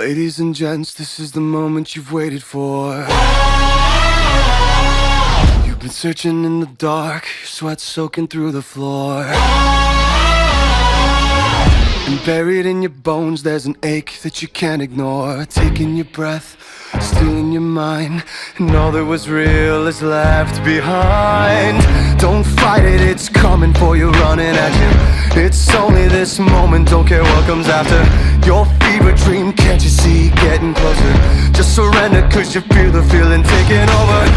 Ladies and gents, this is the moment you've waited for. You've been searching in the dark, your sweat soaking through the floor. And buried in your bones there's an ache that you can't ignore. Taking your breath, stealing your mind, and all that was real is left behind. Don't fight it, it's coming for you, running at you. It's only this moment, don't care what comes after. Your fever dream, can't you see, getting closer. Just surrender, cause you feel the feeling taking over.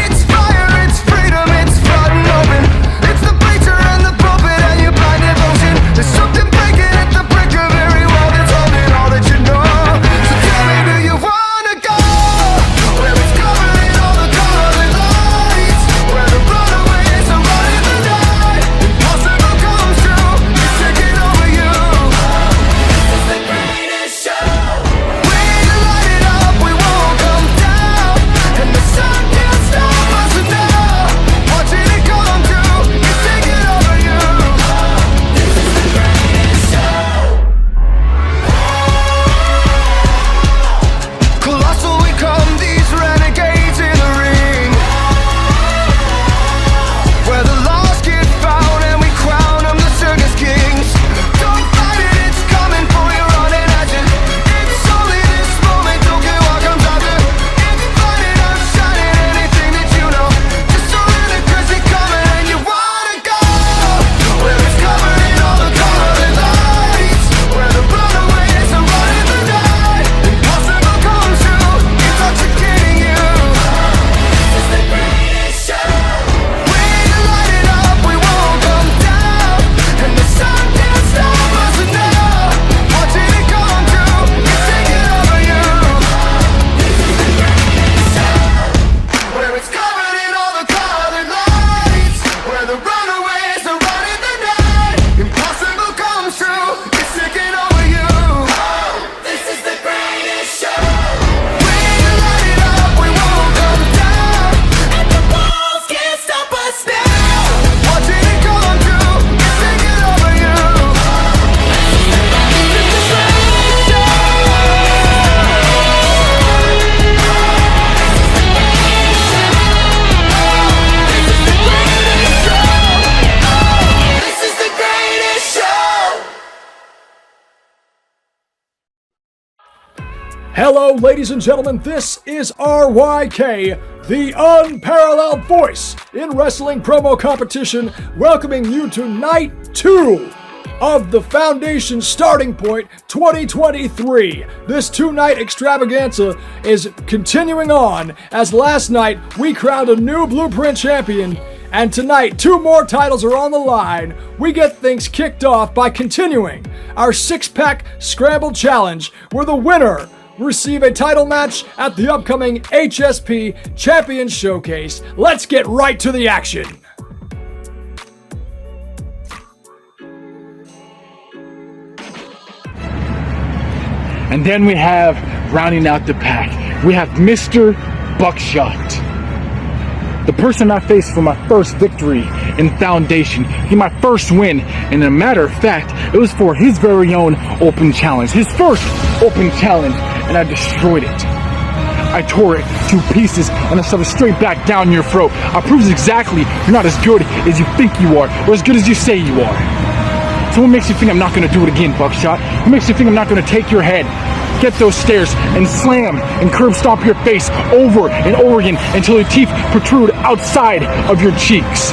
It's fire, it's freedom, it's flooding open. It's the preacher and the prophet and your blind devotion. There's something breaking at the brick of every wall that's holding all that you know. So tell me, do you wanna go where it's covered in all the colored lights, where the runaways are running the night? Impossible comes true, it's taking over you. This is the greatest show. We light it up, we won't come down, and the sun can't stop us now. Watching it come true, it's taking over you. This is the greatest show. Colossal we come, these renegades in the ring, where the lost get found and we crown them the circus kings. Don't fight it, it's coming for you, running at you. It's only this moment, don't care what comes after. It's fighting, outshining anything that you know. Just surrender, cause it's coming and you wanna go where it's covered in all the colored lights, where the runaways are running the night. Impossible comes true, intoxicating you. This is the greatest show. We light it up, we won't come down, and the sun can't stop us now. Watching it come true, it's taking over you. This is the greatest show. Where it's covered in all the colored lights, where the runaways are running the night. Impossible comes true, it's taking over you. This is the greatest show. We light it up, we won't come down, and the walls can't stop us now. Watching it come true, it's taking over you. This is the greatest show. This is the greatest show. Hello, ladies and gentlemen, this is RYK, the unparalleled voice in wrestling promo competition, welcoming you to night 2 of the Foundation Starting Point 2023. This 2-night extravaganza is continuing on, as last night we crowned a new Blueprint champion, and tonight 2 more titles are on the line. We get things kicked off by continuing our 6-pack Scramble Challenge, where the winner receive a title match at the upcoming HSP Champion Showcase. Let's get right to the action. And then we have, rounding out the pack, we have Mr. Buckshot. The person I faced for my first victory in Foundation. He my first win, and as a matter of fact, it was for his very own open challenge. His first open challenge, and I destroyed it. I tore it to pieces, and I shoved it straight back down your throat. I proved exactly you're not as good as you think you are, or as good as you say you are. So what makes you think I'm not going to do it again, Buckshot? What makes you think I'm not going to take your head, get those stairs, and slam and curb stomp your face over and over again until your teeth protrude outside of your cheeks?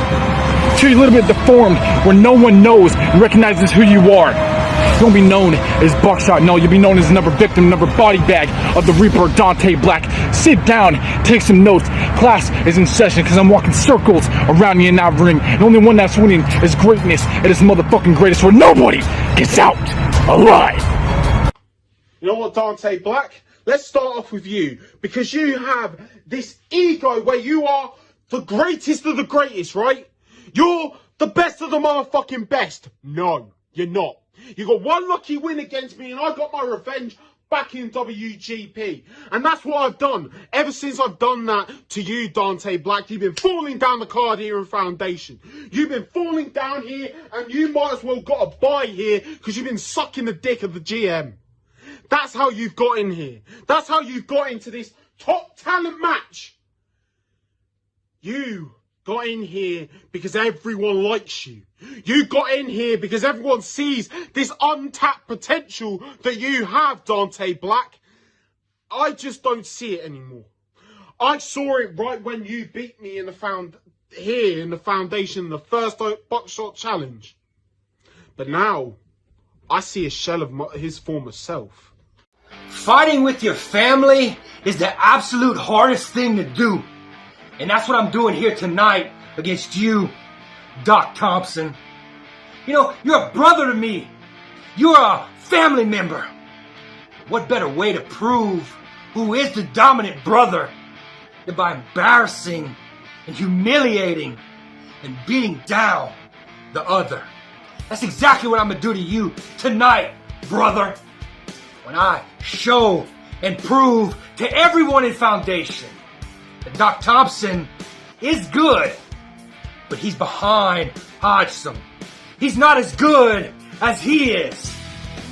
Till you're a little bit deformed, where no one knows and recognizes who you are. You won't be known as Buckshot, no, you'll be known as another victim, another body bag of the Reaper, Dante Black. Sit down, take some notes. Class is in session, because I'm walking circles around the announce ring. The only one that's winning is greatness at its motherfucking greatest, where nobody gets out alive. You know what, Dante Black? Let's start off with you, because you have this ego where you are the greatest of the greatest, right? You're the best of the motherfucking best. No, you're not. You got one lucky win against me, and I got my revenge back in WGP. And that's what I've done. Ever since I've done that to you, Dante Black, you've been falling down the card here in Foundation. You've been falling down here, and you might as well got a bye here, because you've been sucking the dick of the GM. That's how you've got in here. That's how you've got into this top talent match. You got in here because everyone likes you. You got in here because everyone sees this untapped potential that you have, Dante Black. I just don't see it anymore. I saw it right when you beat me in the foundation, the first buckshot challenge. But now, I see a shell of his former self. Fighting with your family is the absolute hardest thing to do. And that's what I'm doing here tonight against you, Doc Thompson. You know, you're a brother to me. You're a family member. What better way to prove who is the dominant brother than by embarrassing and humiliating and beating down the other? That's exactly what I'm gonna do to you tonight, brother. When I show and prove to everyone in Foundation that Doc Thompson is good, but he's behind Hodgson. He's not as good as he is.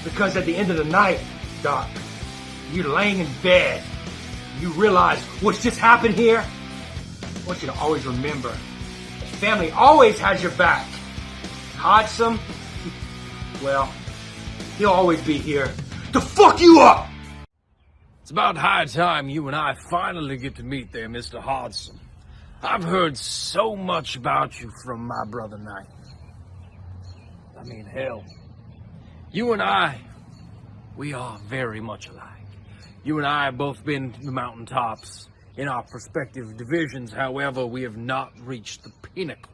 Because at the end of the night, Doc, you're laying in bed. You realize what's just happened here? I want you to always remember that family always has your back. Hodgson, well, he'll always be here to fuck you up! It's about high time you and I finally get to meet there, Mr. Hodgson. I've heard so much about you from my brother Knight. I mean, hell, you and I, we are very much alike. You and I have both been to the mountaintops in our respective divisions. However, we have not reached the pinnacle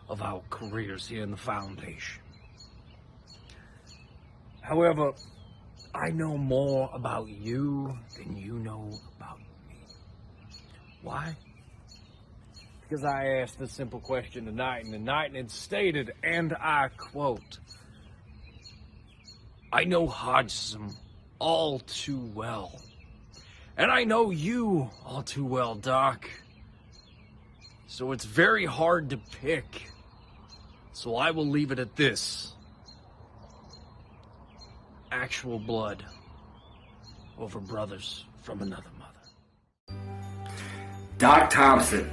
of our careers here in the Foundation. However, I know more about you than you know about me. Why? Because I asked this simple question tonight, and tonight it stated, and I quote, I know Hodgson all too well. And I know you all too well, Doc. So it's very hard to pick. So I will leave it at this. Actual blood over brothers from another mother. Doc Thompson.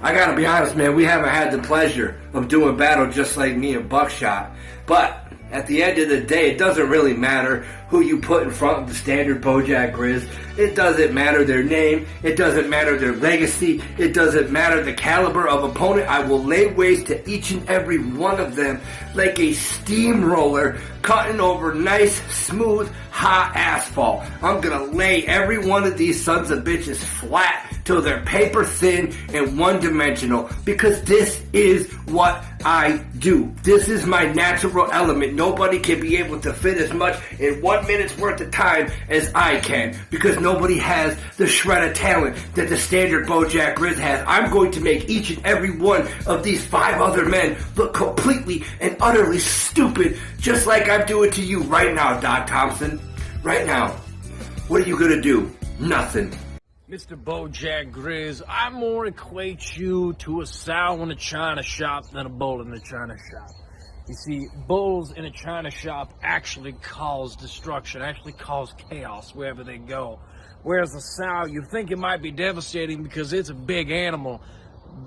I gotta be honest, man, we haven't had the pleasure of doing battle just like me and Buckshot. But at the end of the day, it doesn't really matter who you put in front of the standard Bojack Grizz. It doesn't matter their name. It doesn't matter their legacy. It doesn't matter the caliber of opponent. I will lay waste to each and every one of them like a steamroller cutting over nice, smooth, hot asphalt. I'm gonna lay every one of these sons of bitches flat till they're paper thin and one-dimensional, because this is what I do. This is my natural element. Nobody can be able to fit as much in 1 minute's worth of time as I can, because nobody has the shred of talent that the standard Bojack Grizz has. I'm going to make each and every one of these 5 other men look completely and utterly stupid, just like I'm doing to you right now, Doc Thompson. Right now. What are you gonna do? Nothing. Mr. Bojack Grizz, I more equate you to a sow in a china shop than a bull in a china shop. You see, bulls in a china shop actually cause destruction, actually cause chaos wherever they go. Whereas a sow, you think it might be devastating because it's a big animal,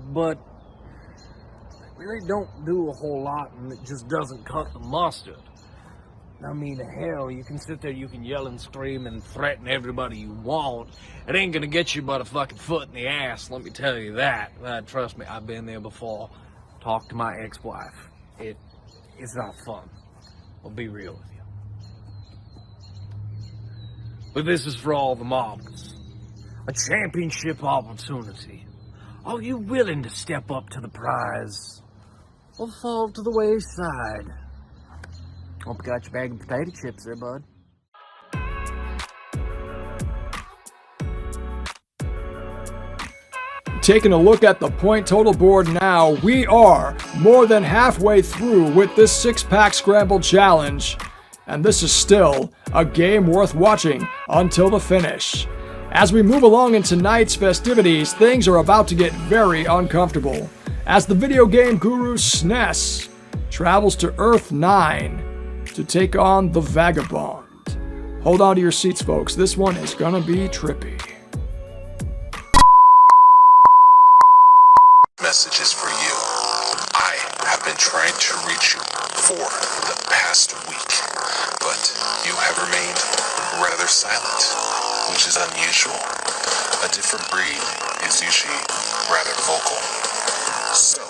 but they really don't do a whole lot, and it just doesn't cut the mustard. I mean, hell, you can sit there, you can yell and scream and threaten everybody you want. It ain't gonna get you but a fucking foot in the ass, let me tell you that. Trust me, I've been there before. Talk to my ex-wife. It's not fun. I'll be real with you. But this is for all the marbles. A championship opportunity. Are you willing to step up to the prize? Or fall to the wayside? Hope you got your bag of potato chips there, bud. Taking a look at the point total board now, we are more than halfway through with this 6-pack scramble challenge. And this is still a game worth watching until the finish. As we move along in tonight's festivities, things are about to get very uncomfortable, as the video game guru SNES travels to Earth 9 to take on the Vagabond. Hold on to your seats, folks. This one is gonna be trippy. Message is for you. I have been trying to reach you for the past week, but you have remained rather silent, which is unusual. A different breed is usually rather vocal. So,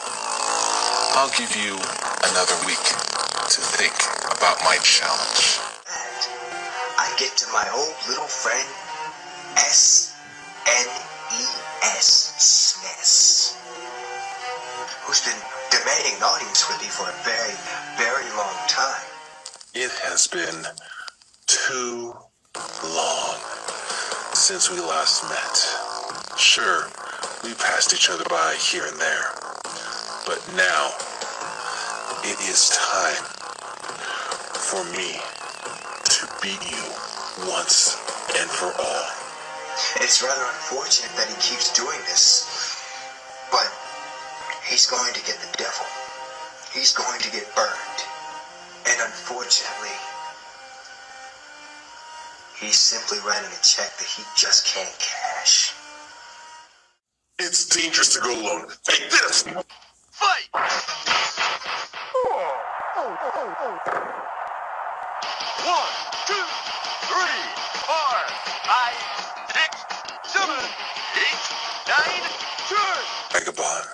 I'll give you another week to think about my challenge. And I get to my old little friend, SNES, SNES, who's been demanding an audience with me for a very, very long time. It has been too long since we last met. Sure, we passed each other by here and there, but now it is time for me to beat you once and for all. It's rather unfortunate that he keeps doing this, but he's going to get the devil. He's going to get burned. And unfortunately, he's simply writing a check that he just can't cash. It's dangerous to go alone. Take this! Fight! 1, 2, 3, 4, 5, 6, 7, 8, 9, turn! Vagabond.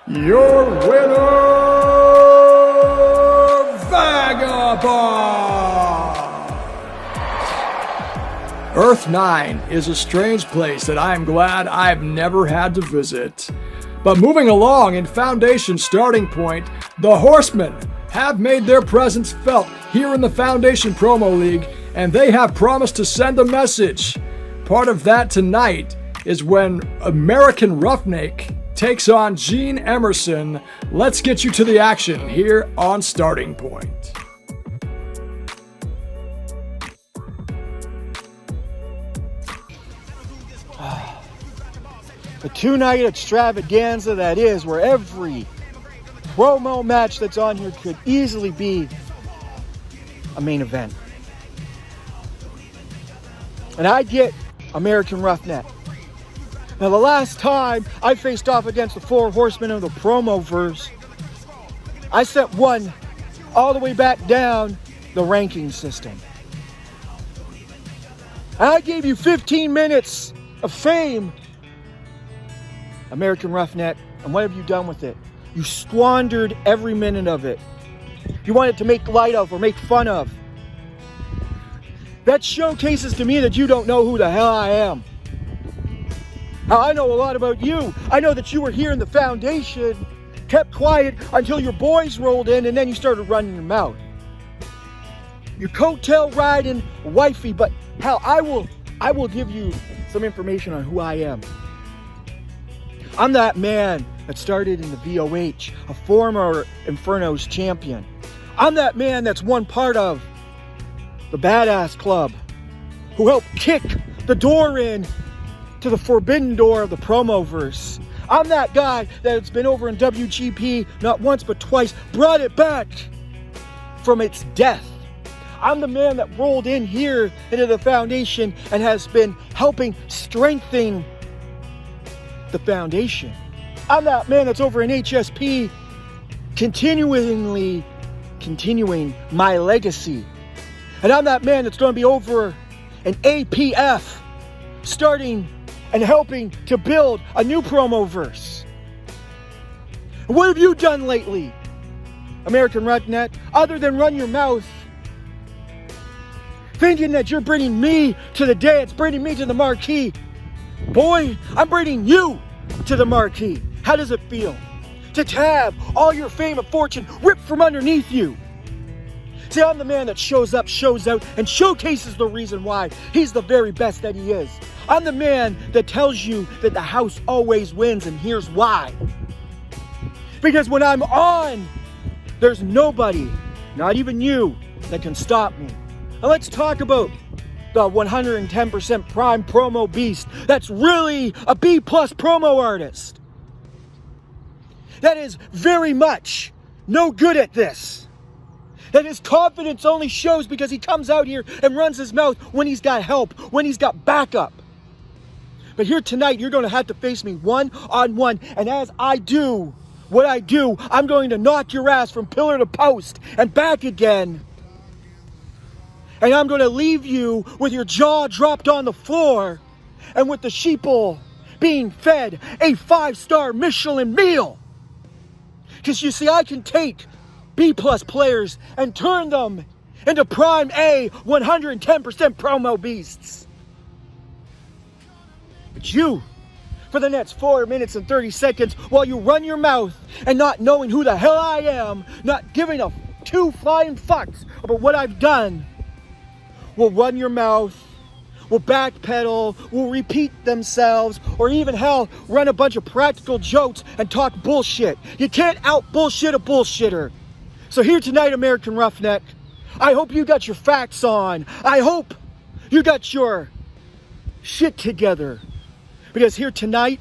Your winner, Vagabond! Earth 9 is a strange place that I am glad I've never had to visit. But moving along in Foundation starting point, the Horsemen have made their presence felt here in the Foundation Promo League, and they have promised to send a message. Part of that tonight is when American Roughneck takes on Gene Emerson. Let's get you to the action here on Starting Point. A two-night extravaganza that is, where every promo match that's on here could easily be a main event. And I get American Roughneck. Now, the last time I faced off against the Four Horsemen of the Promoverse, I sent one all the way back down the ranking system. I gave you 15 minutes of fame, American Roughneck, and what have you done with it? You squandered every minute of it. You wanted to make light of or make fun of. That showcases to me that you don't know who the hell I am. Now, I know a lot about you. I know that you were here in the Foundation, kept quiet until your boys rolled in, and then you started running your mouth. You're coattail riding wifey, but hell, I will give you some information on who I am. I'm that man that started in the VOH, a former Inferno's champion. I'm that man that's one part of the Badass Club, who helped kick the door in to the forbidden door of the Promoverse. I'm that guy that's been over in WGP not once but twice, brought it back from its death. I'm the man that rolled in here into the foundation and has been helping strengthen the foundation. I'm that man that's over in HSP continuing my legacy. And I'm that man that's going to be over in APF starting and helping to build a new promo-verse. What have you done lately, American Roughneck, other than run your mouth, thinking that you're bringing me to the dance, bringing me to the marquee? Boy, I'm bringing you to the marquee. How does it feel to have all your fame and fortune ripped from underneath you? See, I'm the man that shows up, shows out, and showcases the reason why he's the very best that he is. I'm the man that tells you that the house always wins, and here's why. Because when I'm on, there's nobody, not even you, that can stop me. Now let's talk about the 110% prime promo beast that's really a B+ promo artist. That is very much no good at this. That his confidence only shows because he comes out here and runs his mouth when he's got help, when he's got backup. But here tonight, you're going to have to face me one-on-one. And as I do what I do, I'm going to knock your ass from pillar to post and back again. And I'm going to leave you with your jaw dropped on the floor and with the sheeple being fed a 5-star Michelin meal. Because you see, I can take B+ players and turn them into prime A 110% promo beasts. But you, for the next 4 minutes and 30 seconds, while you run your mouth and not knowing who the hell I am, not giving a 2 flying fucks about what I've done, will run your mouth, will backpedal, will repeat themselves, or even hell, run a bunch of practical jokes and talk bullshit. You can't out-bullshit a bullshitter. So here tonight, American Roughneck, I hope you got your facts on. I hope you got your shit together. Because here tonight,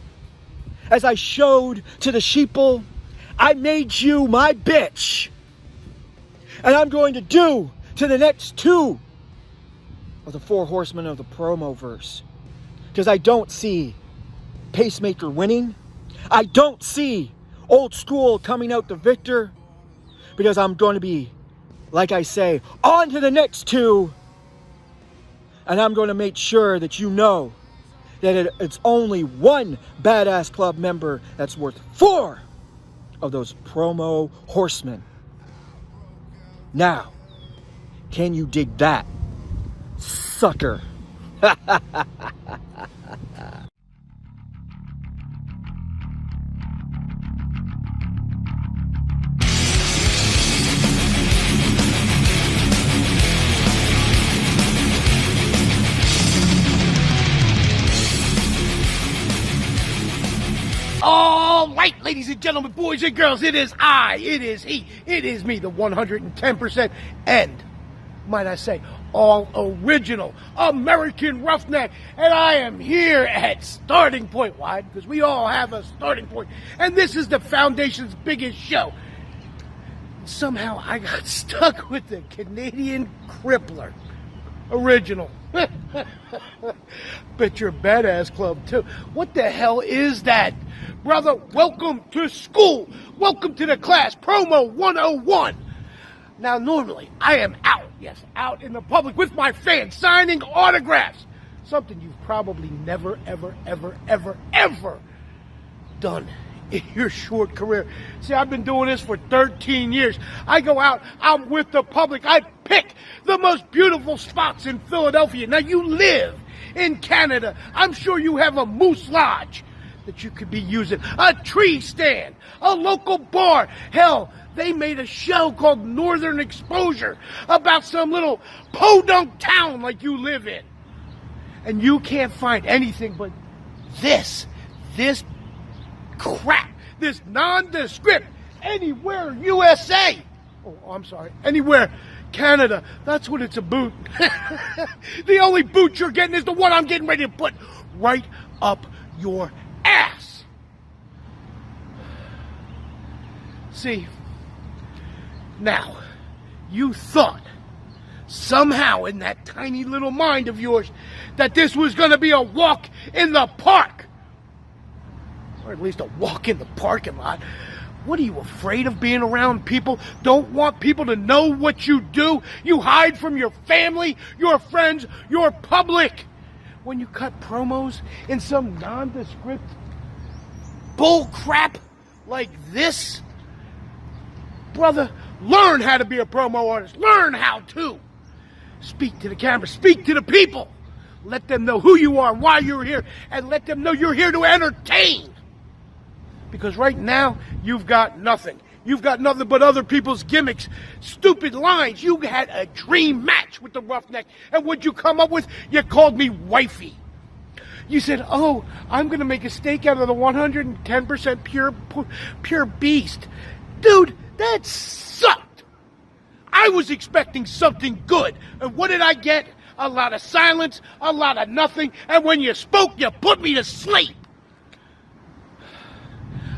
as I showed to the sheeple, I made you my bitch. And I'm going to do to the next 2 of the 4 horsemen of the promo verse. Because I don't see Pacemaker winning. I don't see Old School coming out the victor. Because I'm going to be, like I say, on to the next 2. And I'm going to make sure that you know that it's only one Badass Club member that's worth 4 of those promo horsemen. Now, can you dig that, sucker? All right, ladies and gentlemen, boys and girls, it is I, it is he, it is me, the 110% and, might I say, all original American Roughneck, and I am here at Starting Point. Why? Because we all have a starting point, and this is the Foundation's biggest show. Somehow I got stuck with the Canadian Crippler original. Bet you're a Badass Club too. What the hell is that? Brother, welcome to school. Welcome to the class, Promo 101. Now, normally, I am out, yes, out in the public with my fans, signing autographs. Something you've probably never, ever done in your short career. See, I've been doing this for 13 years. I go out, I'm with the public. I pick the most beautiful spots in Philadelphia. Now, you live in Canada. I'm sure you have a moose lodge that you could be using, a tree stand, a local bar. Hell, they made a show called Northern Exposure about some little podunk town like you live in. And you can't find anything but this crap, this nondescript, anywhere USA. Oh, I'm sorry, anywhere Canada. That's what it's a boot. The only boot you're getting is the one I'm getting ready to put right up your ass. See, now, you thought somehow in that tiny little mind of yours that this was going to be a walk in the park. Or at least a walk in the parking lot. What are you, afraid of being around people? Don't want people to know what you do? You hide from your family, your friends, your public. When you cut promos in some nondescript bull crap like this? Brother, learn how to be a promo artist. Learn how to. Speak to the camera. Speak to the people. Let them know who you are, why you're here, and let them know you're here to entertain. Because right now, you've got nothing. You've got nothing but other people's gimmicks, stupid lines. You had a dream match with the Roughneck, and what'd you come up with? You called me wifey. You said, oh, I'm going to make a steak out of the 110% pure beast. Dude, that sucked. I was expecting something good, and what did I get? A lot of silence, a lot of nothing, and when you spoke, you put me to sleep.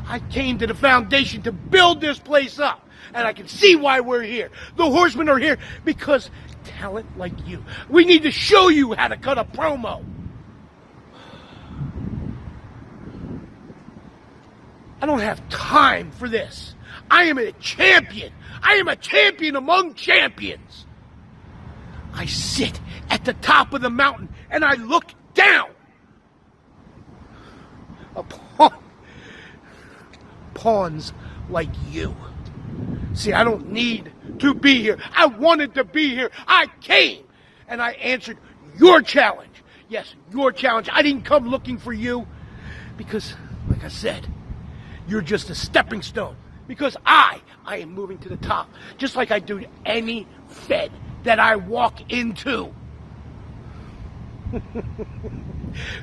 I came to the foundation to build this place up, and I can see why we're here. The Horsemen are here because talent like you. We need to show you how to cut a promo. I don't have time for this. I am a champion. I am a champion among champions. I sit at the top of the mountain and I look down upon pawns like you. See, I don't need to be here. I wanted to be here. I came and I answered your challenge. Yes, your challenge. I didn't come looking for you because, like I said, you're just a stepping stone. Because I am moving to the top, just like I do to any fed that I walk into.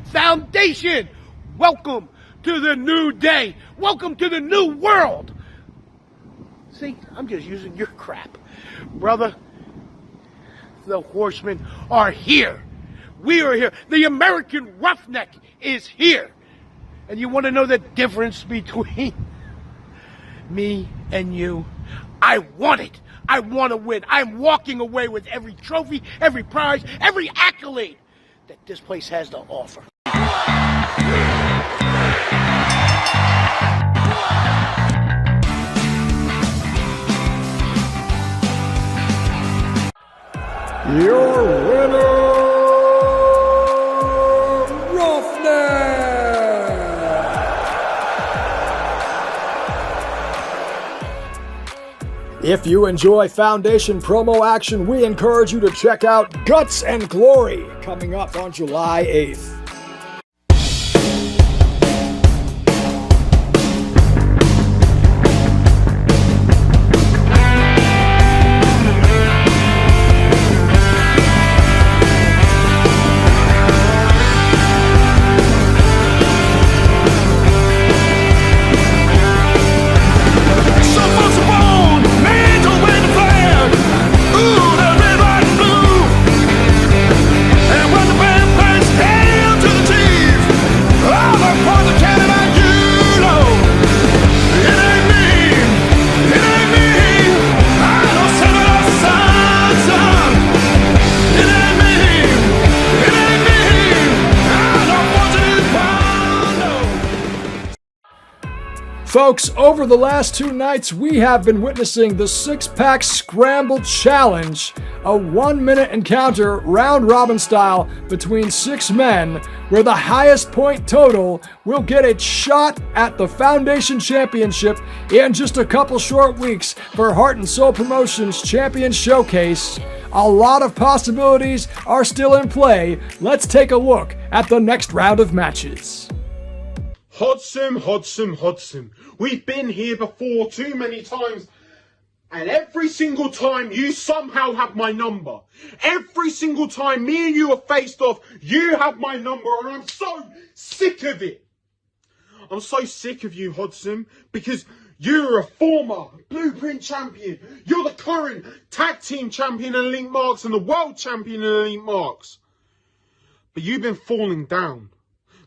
Foundation, welcome to the new day. Welcome to the new world. See, I'm just using your crap. Brother, the Horsemen are here. We are here. The American Roughneck is here. And you want to know the difference between me and you? I want it. I want to win. I'm walking away with every trophy, every prize, every accolade that this place has to offer. Your winner, Roughneck! If you enjoy Foundation promo action, we encourage you to check out Guts and Glory, coming up on July 8th. Folks, over the last 2 nights, we have been witnessing the 6-pack Scramble Challenge, a 1-minute encounter, round-robin style, between 6 men, where the highest point total will get a shot at the Foundation Championship in just a couple short weeks for Heart and Soul Promotions Champion Showcase. A lot of possibilities are still in play. Let's take a look at the next round of matches. Hodson. We've been here before too many times, and every single time you somehow have my number. Every single time me and you are faced off, you have my number, and I'm so sick of it. I'm so sick of you, Hodson, because you're a former Blueprint champion. You're the current tag team champion in Elite Marks and the world champion in Elite Marks. But you've been falling down.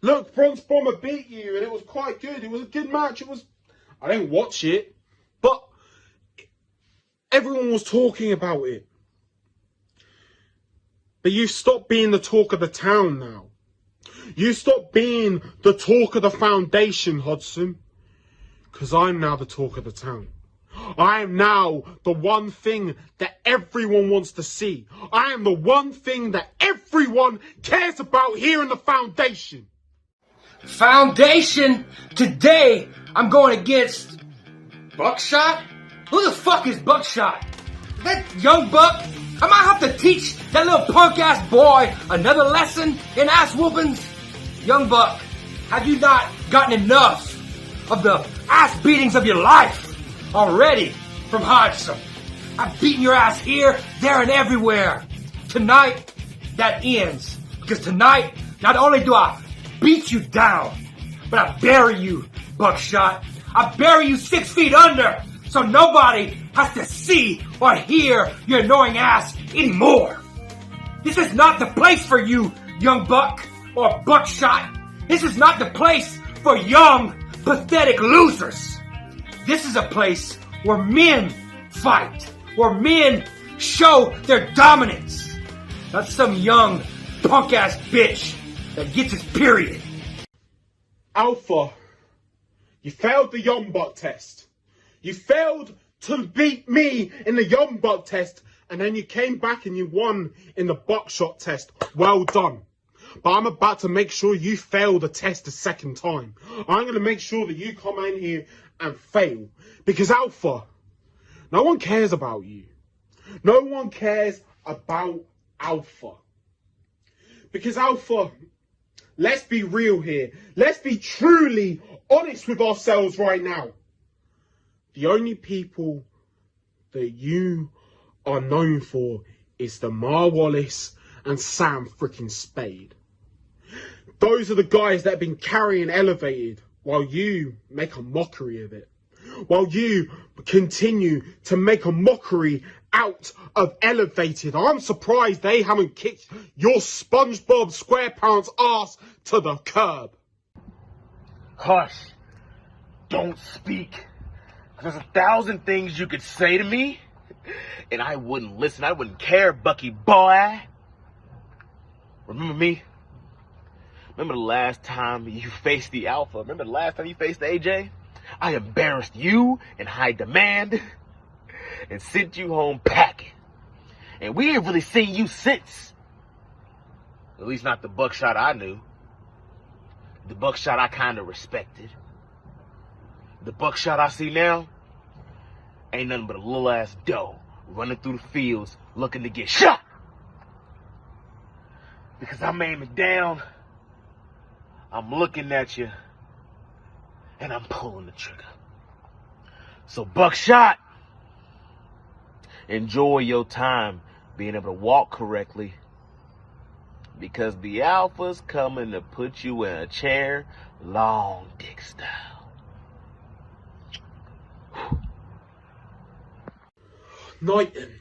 Look, Bronze Bomber beat you, and it was quite good. It was a good match. I didn't watch it, but everyone was talking about it. But you stopped being the talk of the town now. You stopped being the talk of the foundation, Hudson. Because I'm now the talk of the town. I am now the one thing that everyone wants to see. I am the one thing that everyone cares about here in the foundation. Foundation? Today, I'm going against Buckshot? Who the fuck is Buckshot? That young buck? I might have to teach that little punk-ass boy another lesson in ass whoopings. Young buck, have you not gotten enough of the ass beatings of your life already from Hodgson? I've beaten your ass here, there, and everywhere. Tonight, that ends. Because tonight, not only do I beat you down, but I bury you, Buckshot. I bury you 6 feet under, so nobody has to see or hear your annoying ass anymore. This is not the place for you, young buck or Buckshot. This is not the place for young, pathetic losers. This is a place where men fight, where men show their dominance. Not some young, punk-ass bitch that gets his period. Alpha, you failed the young buck test. You failed to beat me in the young buck test, and then you came back and you won in the buckshot test. Well done. But I'm about to make sure you fail the test a second time. I'm going to make sure that you come in here and fail. Because Alpha, no one cares about you. No one cares about Alpha. Because Alpha, let's be real here. Let's be truly honest with ourselves right now. The only people that you are known for is the Wallace and Sam freaking Spade. Those are the guys that have been carrying Elevated while you make a mockery of it. While you continue to make a mockery out of Elevated. I'm surprised they haven't kicked your SpongeBob SquarePants ass to the curb. Hush. Don't speak. There's 1,000 things you could say to me, and I wouldn't listen. I wouldn't care, Bucky boy. Remember me? Remember the last time you faced the Alpha? Remember the last time you faced the AJ? I embarrassed you in high demand and sent you home packing. And we ain't really seen you since. At least not the Buckshot I knew. The Buckshot I kind of respected. The Buckshot I see now ain't nothing but a little ass doe running through the fields looking to get shot. Because I'm aiming down, I'm looking at you, and I'm pulling the trigger. So Buckshot, enjoy your time being able to walk correctly, because the Alpha's coming to put you in a chair, long dick style. Knighton,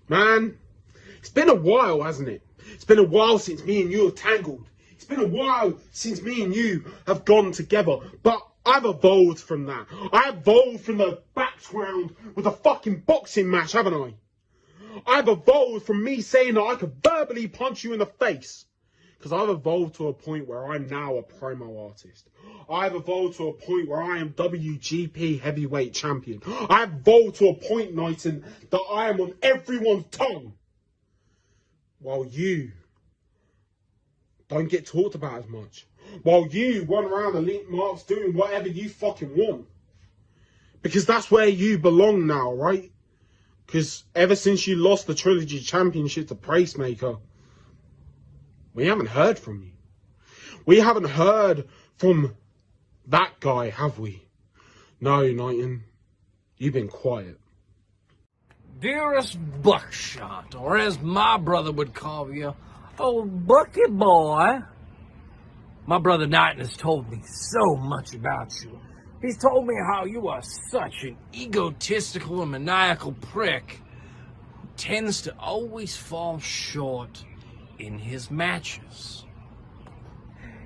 man, it's been a while, hasn't it? It's been a while since me and you have tangled. It's been a while since me and you have gone together. But I've evolved from that. I evolved from the background with a fucking boxing match, haven't I? I've evolved from me saying that I could verbally punch you in the face. Because I've evolved to a point where I'm now a promo artist. I've evolved to a point where I am WGP heavyweight champion. I've evolved to a point, Knighton, that I am on everyone's tongue. While you don't get talked about as much. While you run around Elite Marks doing whatever you fucking want. Because that's where you belong now, right? Because ever since you lost the Trilogy Championship to Pacemaker, we haven't heard from you. We haven't heard from that guy, have we? No, Knighton. You've been quiet. Dearest Buckshot, or as my brother would call you, oh, Bucky boy. My brother Knighton has told me so much about you. He's told me how you are such an egotistical and maniacal prick who tends to always fall short in his matches.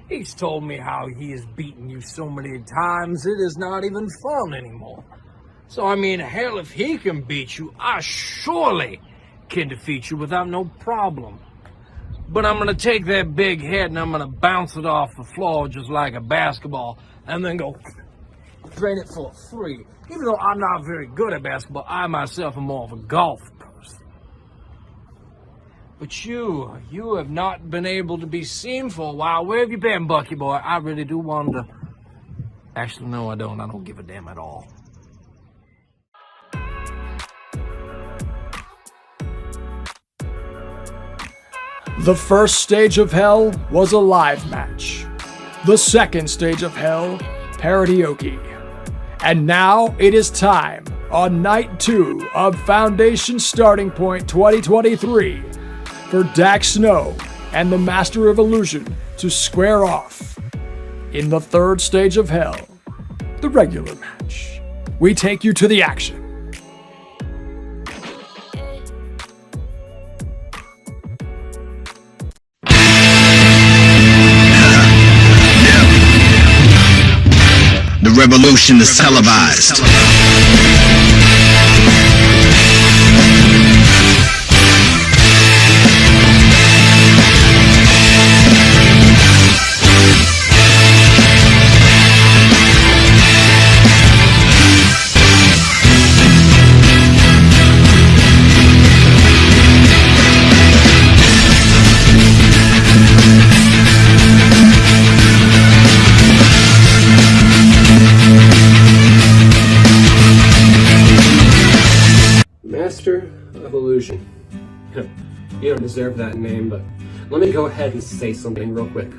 He's told me how he has beaten you so many times it is not even fun anymore. So I mean, hell, if he can beat you, I surely can defeat you without no problem. But I'm gonna take that big head and I'm gonna bounce it off the floor just like a basketball and then go drain it for free. Even though I'm not very good at basketball, I myself am more of a golf person. But you have not been able to be seen for a while. Where have you been, Bucky boy? I really do wonder. Actually, no, I don't. I don't give a damn at all. The first stage of hell was a live match. The second stage of hell, karaoke. And now it is time on night 2 of Foundation Starting Point 2023 for Dak Snow and the Master of Illusion to square off. In the third stage of hell, the regular match, we take you to the action. The revolution is televised. Master of Illusion. You don't deserve that name, but let me go ahead and say something real quick.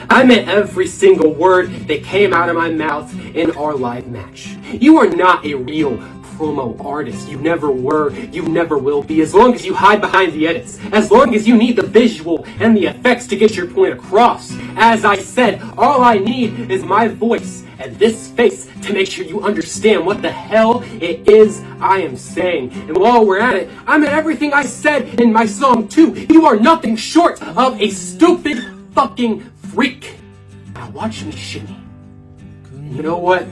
I meant every single word that came out of my mouth in our live match. You are not a real promo artist. You never were, you never will be, as long as you hide behind the edits, as long as you need the visual and the effects to get your point across. As I said, all I need is my voice and this face to make sure you understand what the hell it is I am saying. And while we're at it, I meant everything I said in my song too. You are nothing short of a stupid fucking freak. Now watch me shimmy. You know what?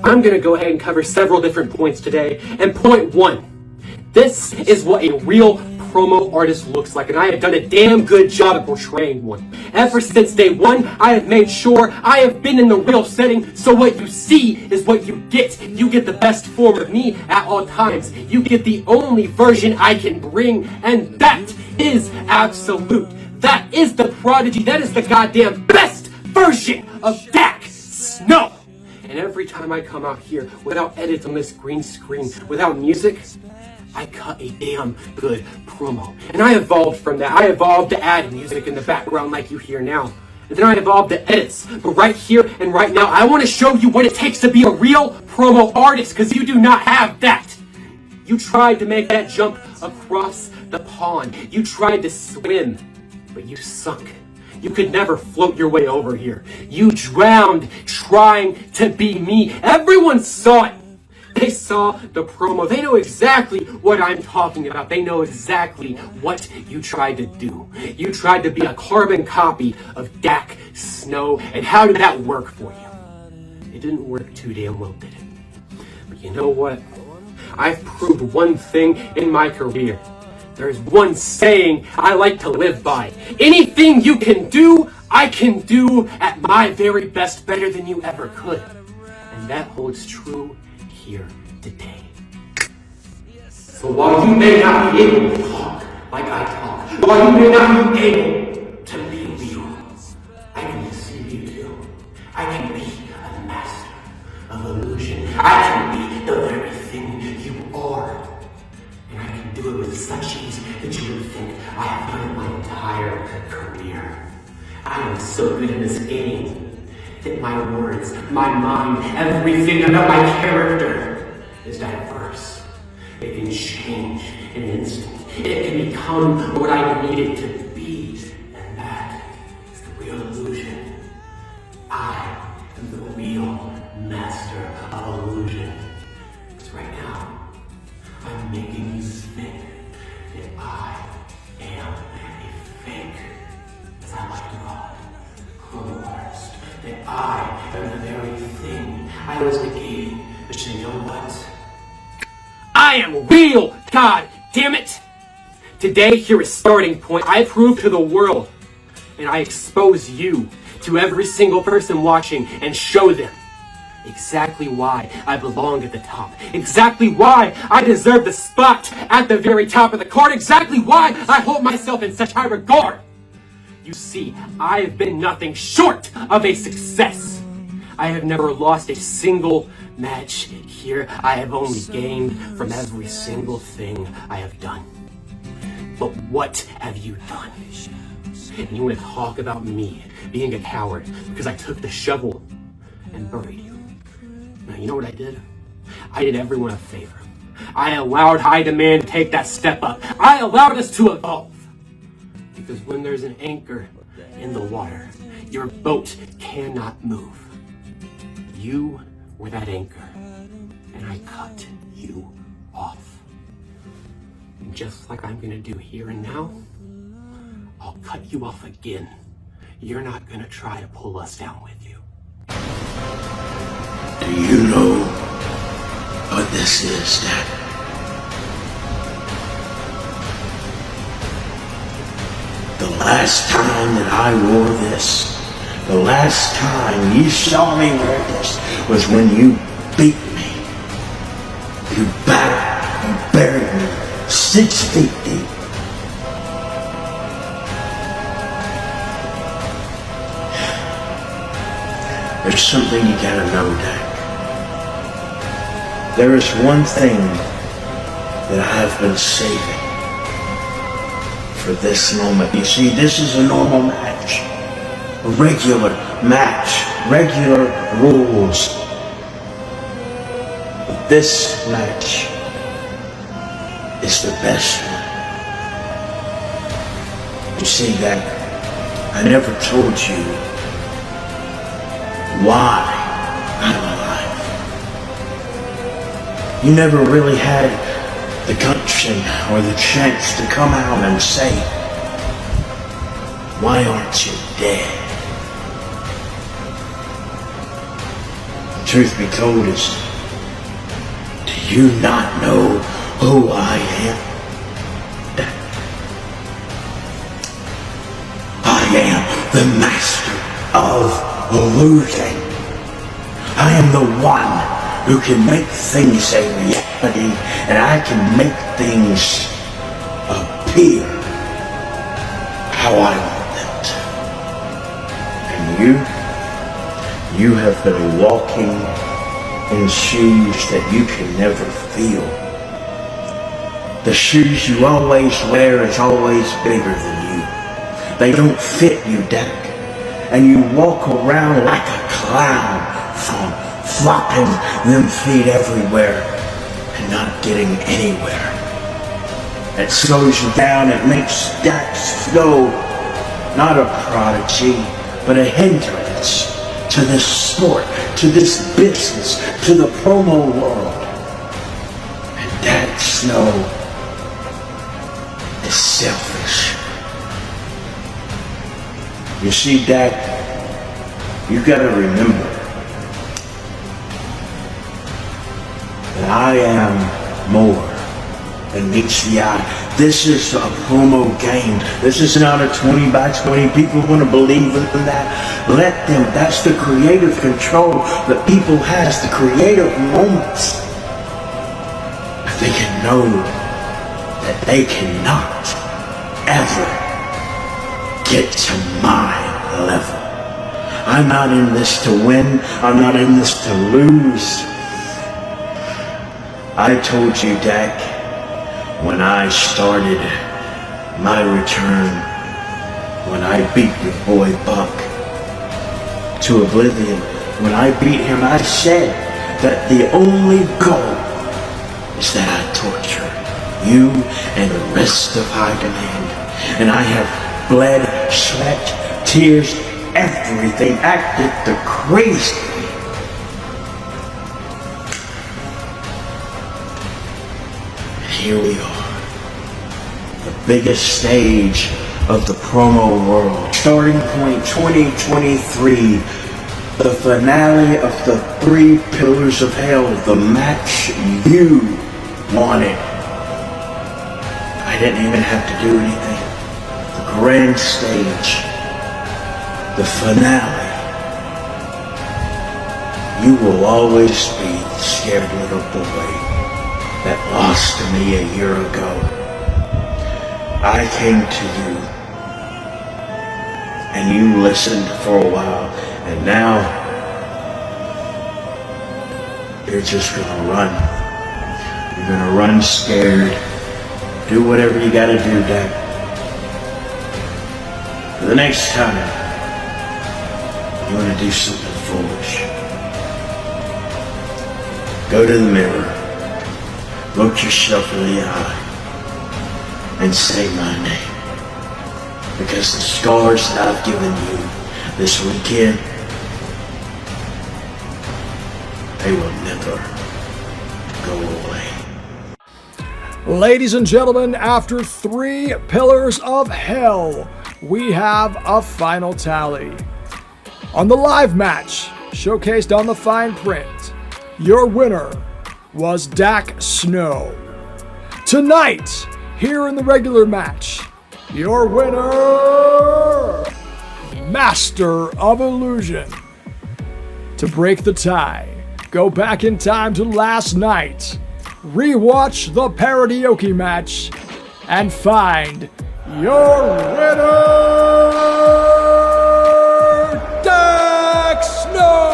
I'm gonna go ahead and cover several different points today. And point 1, this is what a real promo artist looks like, and I have done a damn good job at portraying one. Ever since day 1, I have made sure I have been in the real setting, so what you see is what you get. You get the best form of me at all times. You get the only version I can bring, and that is absolute. That is the prodigy. That is the goddamn best version of Dak Snow. And every time I come out here without edits on this green screen, without music, I cut a damn good promo. And I evolved from that. I evolved to add music in the background like you hear now. And then I evolved to edits. But right here and right now, I want to show you what it takes to be a real promo artist, because you do not have that. You tried to make that jump across the pond. You tried to swim, but you sunk. You could never float your way over here. You drowned trying to be me. Everyone saw it. They saw the promo. They know exactly what I'm talking about. They know exactly what you tried to do. You tried to be a carbon copy of Dak Snow. And how did that work for you? It didn't work too damn well, did it? But you know what? I've proved one thing in my career. There's one saying I like to live by. Anything you can do, I can do at my very best, better than you ever could. And that holds true here today. So while you may not be able to talk like I talk, while you may not be able to be real, I can see you too. I can be a master of illusion. I can be the very thing you are. And I can do it with such ease that you would think I have done it my entire career. I am so good in this game that my words, my mind, everything about my character is diverse. It can change in an instant. It can become what I need it to be. And that is the real illusion. I am the real master of illusion. Because right now, I'm making you think that I am a fake, as I like to call it, promo artist. That I am the very thing I was negating. But you know what? I am real, god damn it! Today, here is starting point. I prove to the world, and I expose you to every single person watching and show them exactly why I belong at the top. Exactly why I deserve the spot at the very top of the card. Exactly why I hold myself in such high regard. You see, I have been nothing short of a success. I have never lost a single match here. I have only gained from every single thing I have done. But what have you done? And you want to talk about me being a coward because I took the shovel and buried you. Now, you know what I did? I did everyone a favor. I allowed High Demand to take that step up. I allowed us to evolve. Because when there's an anchor in the water, your boat cannot move. You were that anchor, and I cut you off. And just like I'm gonna do here and now, I'll cut you off again. You're not gonna try to pull us down with you. Do you know what this is, Dad? The last time that I wore this, the last time you saw me wear this, was when you beat me. You battered, you buried me 6 feet deep. There's something you gotta know, Dak. There is one thing that I have been saving for this moment. You see, this is a normal match. A regular match. Regular rules. But this match is the best one. You see, Dak, I never told you why I'm alive. You never really had the gumption or the chance to come out and say, why aren't you dead? Truth be told is, do you not know who I am? I am the master of illusion. I am the one who can make things a reality, and I can make things appear how I want them to. And you have been walking in shoes that you can never feel. The shoes you always wear is always bigger than you. They don't fit you, Dak. And you walk around like a clown, flopping them feet everywhere and not getting anywhere. It slows you down. It makes Dak Snow not a prodigy, but a hindrance to this sport, to this business, to the promo world. And Dak Snow is selfish. You see, Dak, you gotta remember that I am more than meets the eye. This is a promo game. This is not a 20 by 20. People want to believe in that. Let them. That's the creative control that people has, the creative moments. But they can know that they cannot ever get to my level. I'm not in this to win. I'm not in this to lose. I told you, Dak, when I started my return, when I beat your boy Buck to oblivion, when I beat him, I said that the only goal is that I torture you and the rest of High Demand. And I have bled, sweat, tears, everything, acted the crazy. And here we are, the biggest stage of the promo world. Starting point 2023, the finale of the 3 Pillars of Hell, the match you wanted. I didn't even have to do anything. The grand stage, the finale. You will always be the scared little boy that lost to me a year ago. I came to you, and you listened for a while, and now you're just gonna run. You're gonna run scared. Do whatever you gotta do, Dak. For the next time, you wanna do something foolish. Go to the mirror, look yourself in the eye, and say my name. Because the scars that I've given you this weekend, they will never go away. Ladies and gentlemen, after 3 Pillars of Hell, we have a final tally. On the live match, showcased on the fine print, your winner was Dak Snow. Tonight, here in the regular match, your winner, Master of Illusion. To break the tie, go back in time to last night, rewatch the Paradeoke match, and find your winner, Dak Snow!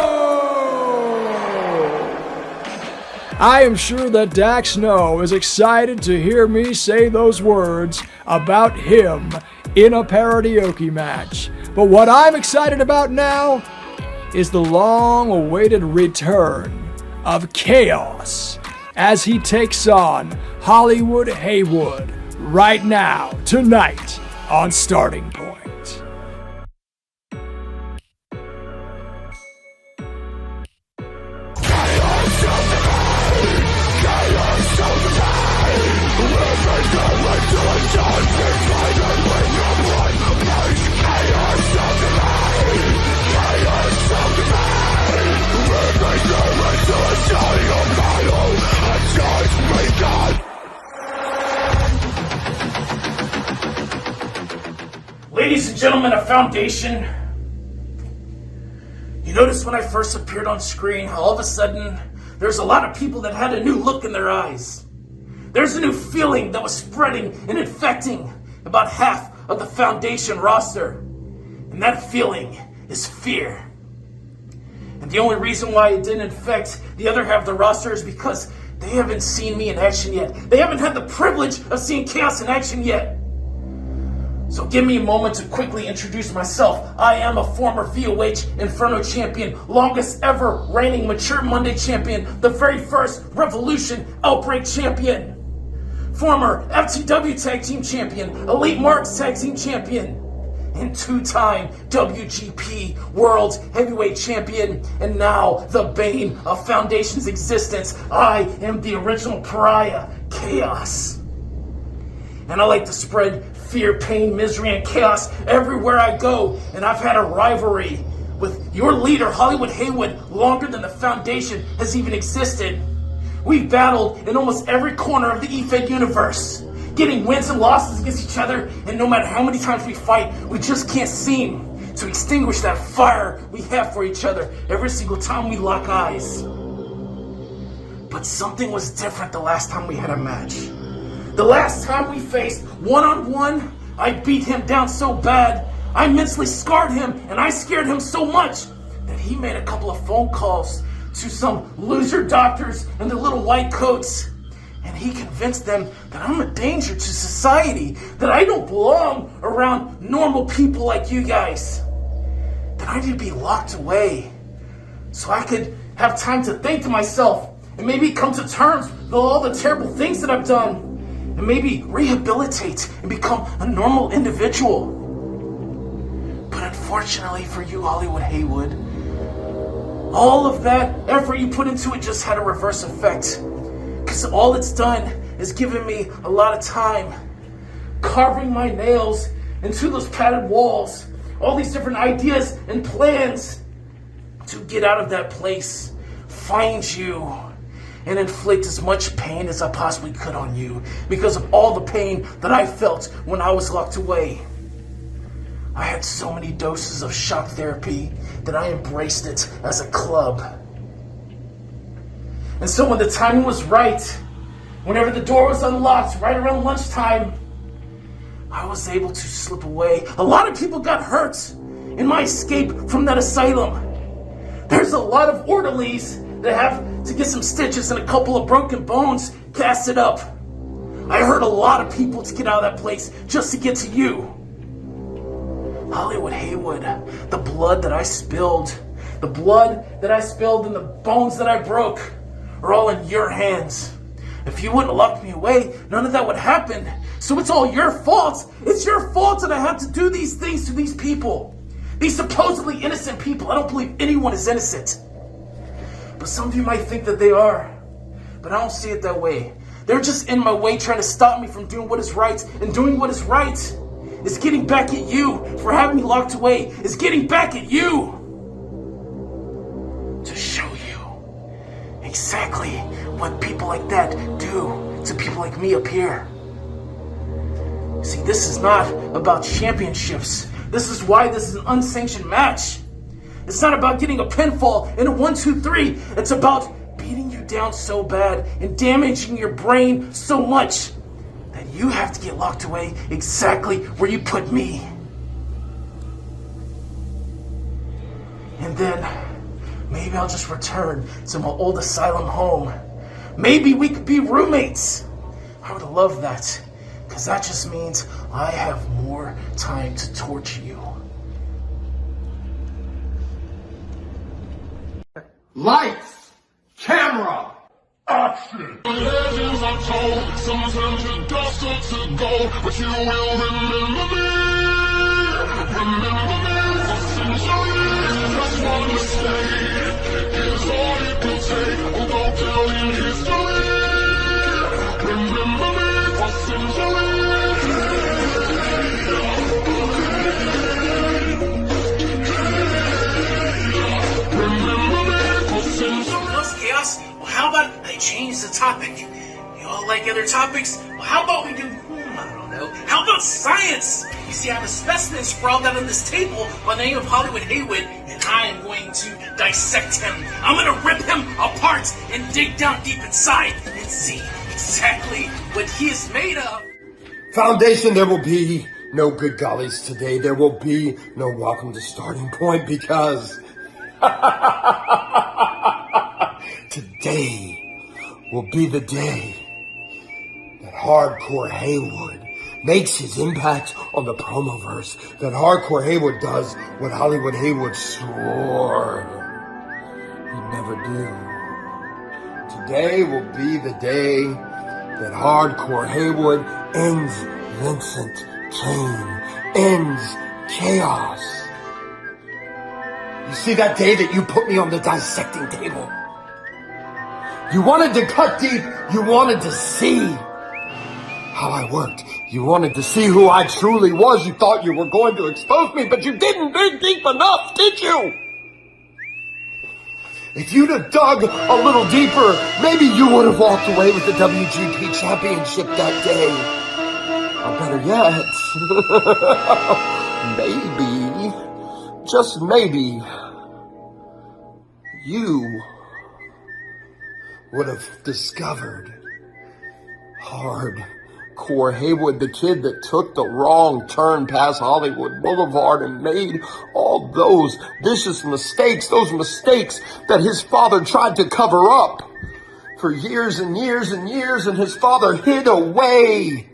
I am sure that Dak Snow is excited to hear me say those words about him in a Paradeoke match. But what I'm excited about now is the long-awaited return of KAOS as he takes on Hollywood Haywood right now, tonight, on Starting Point. Ladies and gentlemen of Foundation, you notice when I first appeared on screen, all of a sudden, there's a lot of people that had a new look in their eyes. There's a new feeling that was spreading and infecting about half of the Foundation roster. And that feeling is fear. And the only reason why it didn't infect the other half of the roster is because they haven't seen me in action yet. They haven't had the privilege of seeing KAOS in action yet. So give me a moment to quickly introduce myself. I am a former VOH Inferno champion, longest ever reigning Mature Monday champion, the very first Revolution Outbreak champion, former FTW Tag Team champion, Elite Marks Tag Team champion, and 2-time WGP World Heavyweight Champion, and now the bane of Foundation's existence. I am the original pariah, KAOS. And I like to spread fear, pain, misery, and chaos everywhere I go. And I've had a rivalry with your leader, Hollywood Haywood, longer than the Foundation has even existed. We've battled in almost every corner of the EFED universe, getting wins and losses against each other, and no matter how many times we fight, we just can't seem to extinguish that fire we have for each other every single time we lock eyes. But something was different the last time we had a match. The last time we faced one-on-one, I beat him down so bad, I mentally scarred him, and I scared him so much that he made a couple of phone calls to some loser doctors in their little white coats, and he convinced them that I'm a danger to society, that I don't belong around normal people like you guys, that I need to be locked away so I could have time to think to myself and maybe come to terms with all the terrible things that I've done, and maybe rehabilitate and become a normal individual. But unfortunately for you, Hollywood Haywood, all of that effort you put into it just had a reverse effect. Because all it's done is given me a lot of time carving my nails into those padded walls, all these different ideas and plans to get out of that place, find you, and inflict as much pain as I possibly could on you because of all the pain that I felt when I was locked away. I had so many doses of shock therapy that I embraced it as a club. And so when the timing was right, whenever the door was unlocked right around lunchtime, I was able to slip away. A lot of people got hurt in my escape from that asylum. There's a lot of orderlies that have to get some stitches and a couple of broken bones casted up. I hurt a lot of people to get out of that place just to get to you. Hollywood Haywood, the blood that I spilled, and the bones that I broke are all in your hands. If you wouldn't have locked me away, none of that would happen. So it's all your fault. It's your fault that I have to do these things to these people. These supposedly innocent people. I don't believe anyone is innocent. But some of you might think that they are. But I don't see it that way. They're just in my way trying to stop me from doing what is right. And doing what is right is getting back at you for having me locked away. Is getting back at you to show you exactly what people like that do to people like me up here. See, this is not about championships. This is why this is an unsanctioned match. It's not about getting a pinfall in a 1-2-3. It's about beating you down so bad and damaging your brain so much that you have to get locked away exactly where you put me. And then maybe I'll just return to my old asylum home. Maybe we could be roommates. I would love that, because that just means I have more time to torture you. Lights, camera, action. Legends are told, some turn to dust or to gold, but you will remember me. Remember me for centuries. Just one mistake is all it will take. Oh, go tell in history. Remember me for centuries. Chaos? Well, how about I change the topic? You all like other topics? Well, how about we do, I don't know. How about science? You see, I have a specimen sprawled out on this table by the name of Hollywood Haywood, and I am going to dissect him. I'm going to rip him apart and dig down deep inside and see exactly what he is made of. Foundation, there will be no good gollies today. There will be no welcome to starting point, because today will be the day that Hardcore Haywood makes his impact on the promoverse. That Hardcore Haywood does what Hollywood Haywood swore he'd never do. Today will be the day that Hardcore Haywood ends Vincent Kane, ends chaos. You see, that day that you put me on the dissecting table, you wanted to cut deep. You wanted to see how I worked. You wanted to see who I truly was. You thought you were going to expose me, but you didn't dig deep enough, did you? If you'd have dug a little deeper, maybe you would have walked away with the WGP Championship that day. Or better yet, maybe, just maybe, you would have discovered Hardcore Haywood, the kid that took the wrong turn past Hollywood Boulevard and made all those vicious mistakes, those mistakes that his father tried to cover up for years and years and years, and his father hid away.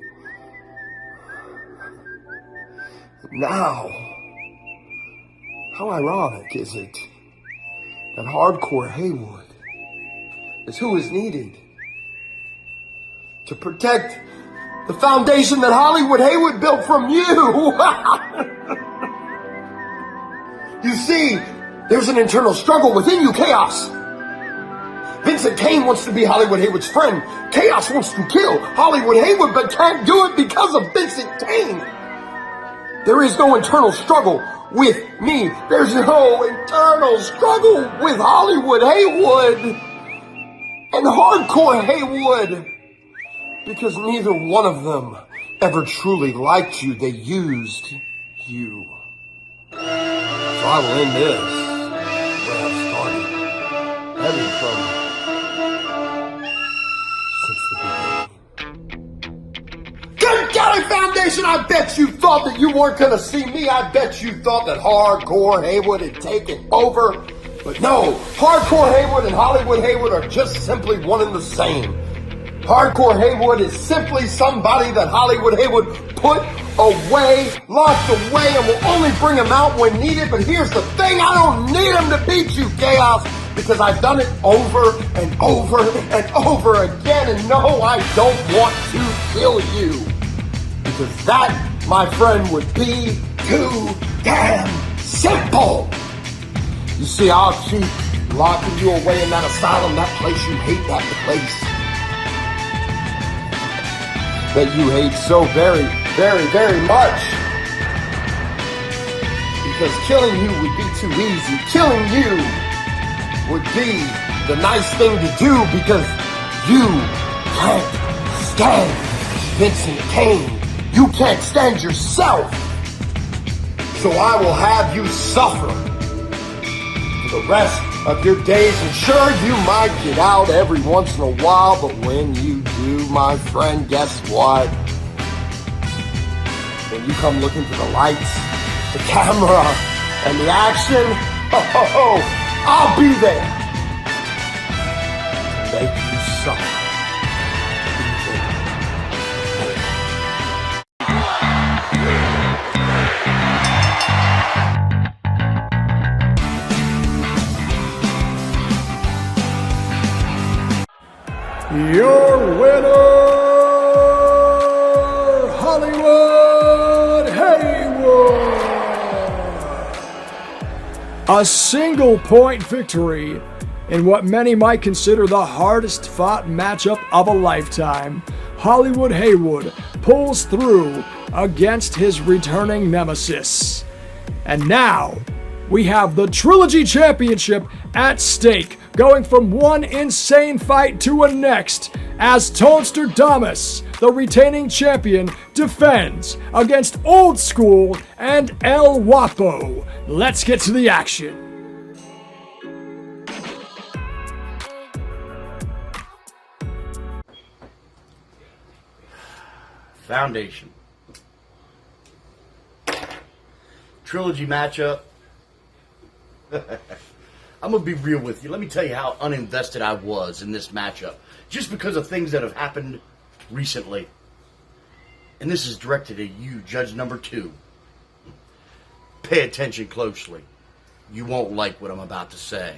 Now, how ironic is it that Hardcore Haywood is who is needed to protect the foundation that Hollywood Haywood built from you. You see, there's an internal struggle within you, Chaos. Vincent Kane wants to be Hollywood Haywood's friend. Chaos wants to kill Hollywood Haywood, but can't do it because of Vincent Kane. There is no internal struggle with me. There's no internal struggle with Hollywood Haywood. and Hardcore Haywood, because neither one of them ever truly liked you. They used you. So I will end this where I started, having from since the beginning. Good Kelly Foundation, I bet you thought that you weren't going to see me. I bet you thought that Hardcore Haywood had taken over. But no, Hardcore Haywood and Hollywood Haywood are just simply one and the same. Hardcore Haywood is simply somebody that Hollywood Haywood put away, locked away, and will only bring him out when needed. But here's the thing, I don't need him to beat you, KAOS, because I've done it over and over and over again. And no, I don't want to kill you, because that, my friend, would be too damn simple. You see, I'll keep locking you away in that asylum, that place you hate, that place that you hate so very, very, very much. Because killing you would be too easy. Killing you would be the nice thing to do, because you can't stand Vincent Kane. You can't stand yourself. So I will have you suffer for the rest of your days. And sure, you might get out every once in a while, but when you do, my friend, guess what? When you come looking for the lights, the camera, and the action, I'll be there to make you suffer. Your winner, Hollywood Haywood. A single point victory in what many might consider the hardest fought matchup of a lifetime. Hollywood Haywood pulls through against his returning nemesis. And now, we have the Trilogy Championship at stake, going from one insane fight to a next, as TONSTER DAMUS, the retaining champion, defends against Old School and ELWAPPO. Let's get to the action. Foundation. Trilogy matchup. I'm going to be real with you. Let me tell you how uninvested I was in this matchup, just because of things that have happened recently. And this is directed at you, Judge number 2. Pay attention closely. You won't like what I'm about to say.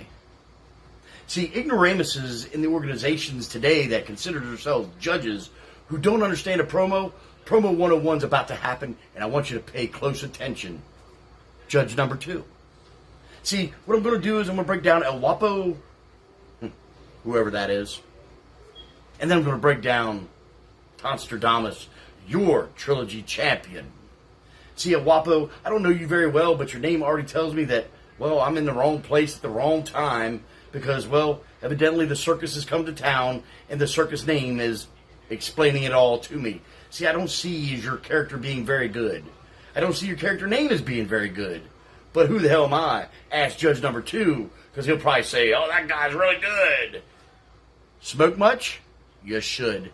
See, ignoramuses in the organizations today that consider themselves judges who don't understand a promo 101's about to happen, and I want you to pay close attention. Judge number 2. See, what I'm going to do is I'm going to break down ELWAPPO, whoever that is, and then I'm going to break down TONSTER DAMUS, your Trilogy champion. See, ELWAPPO, I don't know you very well, but your name already tells me that, well, I'm in the wrong place at the wrong time, because, well, evidently the circus has come to town, and the circus name is explaining it all to me. See, I don't see your character being very good. I don't see your character name as being very good. But who the hell am I? Ask Judge number 2, because he'll probably say, oh, that guy's really good. Smoke much? You should.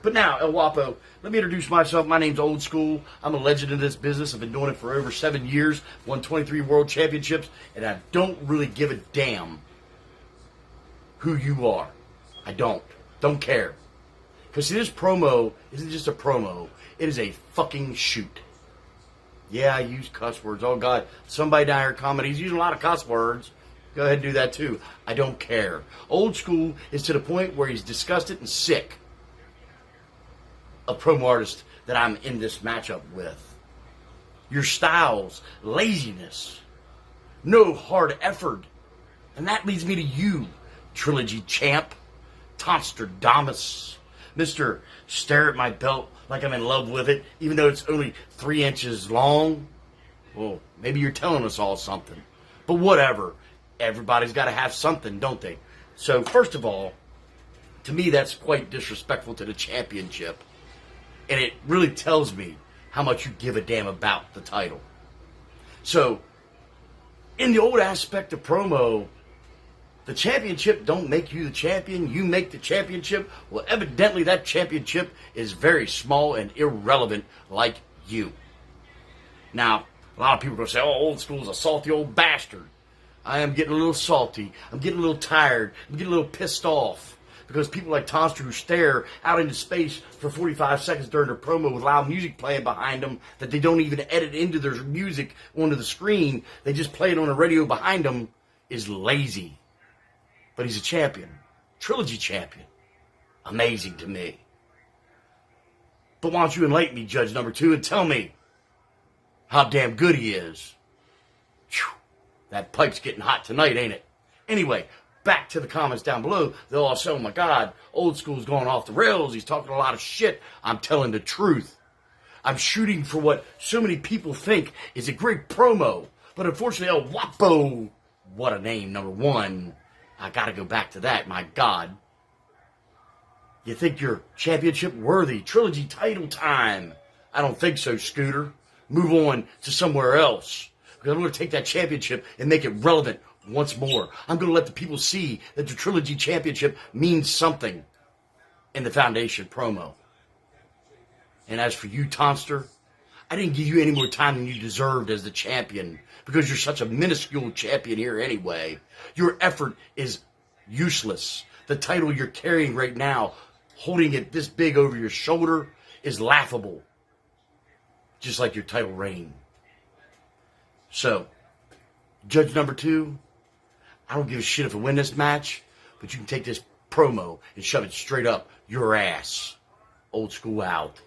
But now, ELWAPPO, let me introduce myself. My name's Old School. I'm a legend in this business. I've been doing it for over 7 years, won 23 world championships, and I don't really give a damn who you are. I don't care. Because see, this promo isn't just a promo. It is a fucking shoot. Yeah, I use cuss words. Oh, God. Somebody down here commenting, he's using a lot of cuss words. Go ahead and do that, too. I don't care. Old School is to the point where he's disgusted and sick of promo artists that I'm in this matchup with. Your styles, laziness, no hard effort. And that leads me to you, Trilogy champ, TONSTER DAMUS, Mr. Stare at my belt like I'm in love with it, even though it's only 3 inches long. Well, maybe you're telling us all something. But whatever. Everybody's got to have something, don't they? So, first of all, To me, that's quite disrespectful to the championship. And it really tells me how much you give a damn about the title. So, in the old aspect of promo, the championship don't make you the champion, you make the championship. Well, evidently that championship is very small and irrelevant like you. Now, a lot of people are going to say, oh, Old School's a salty old bastard. I am getting a little salty. I'm getting a little tired. I'm getting a little pissed off. Because people like TONSTER who stare out into space for 45 seconds during their promo with loud music playing behind them that they don't even edit into their music onto the screen, they just play it on the radio behind them, is lazy. But he's a champion. Trilogy champion. Amazing to me. But why don't you enlighten me, Judge number 2, and tell me how damn good he is. Whew. That pipe's getting hot tonight, ain't it? Anyway, back to the comments down below. They'll all say, oh my God, Old School's going off the rails. He's talking a lot of shit. I'm telling the truth. I'm shooting for what so many people think is a great promo. But unfortunately, ELWAPPO, what a name, number 1. I gotta go back to that, my God. You think you're championship worthy? Trilogy title time. I don't think so, Scooter. Move on to somewhere else. Because I'm going to take that championship and make it relevant once more. I'm going to let the people see that the Trilogy Championship means something in the Foundation promo. And as for you, Tonster, I didn't give you any more time than you deserved as the champion because you're such a minuscule champion here anyway. Your effort is useless. The title you're carrying right now, holding it this big over your shoulder, is laughable. Just like your title reign. So, Judge number 2, I don't give a shit if I win this match, but you can take this promo and shove it straight up your ass. Old School out.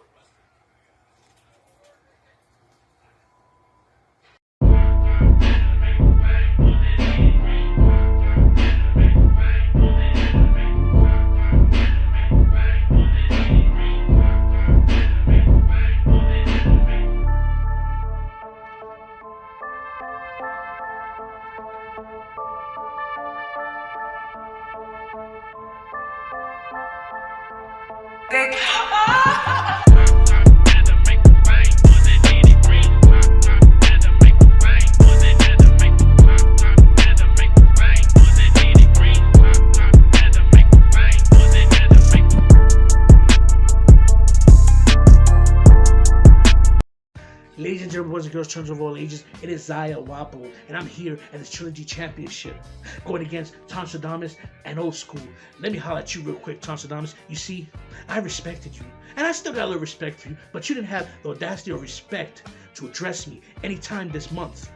Ladies and gentlemen, boys and girls, children of all ages, it is ELWAPPO, and I'm here at the Trilogy Championship, going against TONSTER and Old School. Let me holler at you real quick, TONSTER. You see, I respected you, and I still got a little respect for you, but you didn't have the audacity or respect to address me anytime this month.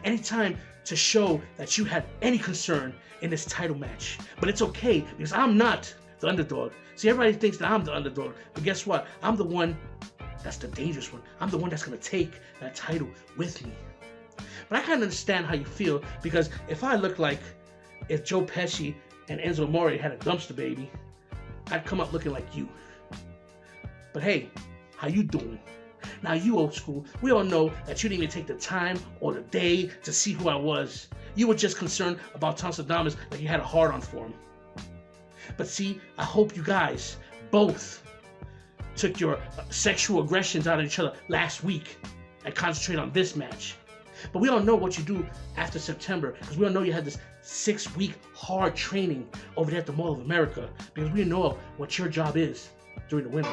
Anytime to show that you had any concern in this title match. But it's okay, because I'm not the underdog. See, everybody thinks that I'm the underdog, but guess what? I'm the one that's the dangerous one. I'm the one that's going to take that title with me. But I kind of understand how you feel, because if I look like if Joe Pesci and Enzo Amore had a dumpster baby, I'd come up looking like you. But hey, how you doing? Now you, Old School, we all know that you didn't even take the time or the day to see who I was. You were just concerned about TONSTER like you had a hard-on for him. But see, I hope you guys both took your sexual aggressions out of each other last week and concentrate on this match. But we don't know what you do after September, because we don't know you had this 6-week hard training over there at the Mall of America, because we know what your job is during the winter.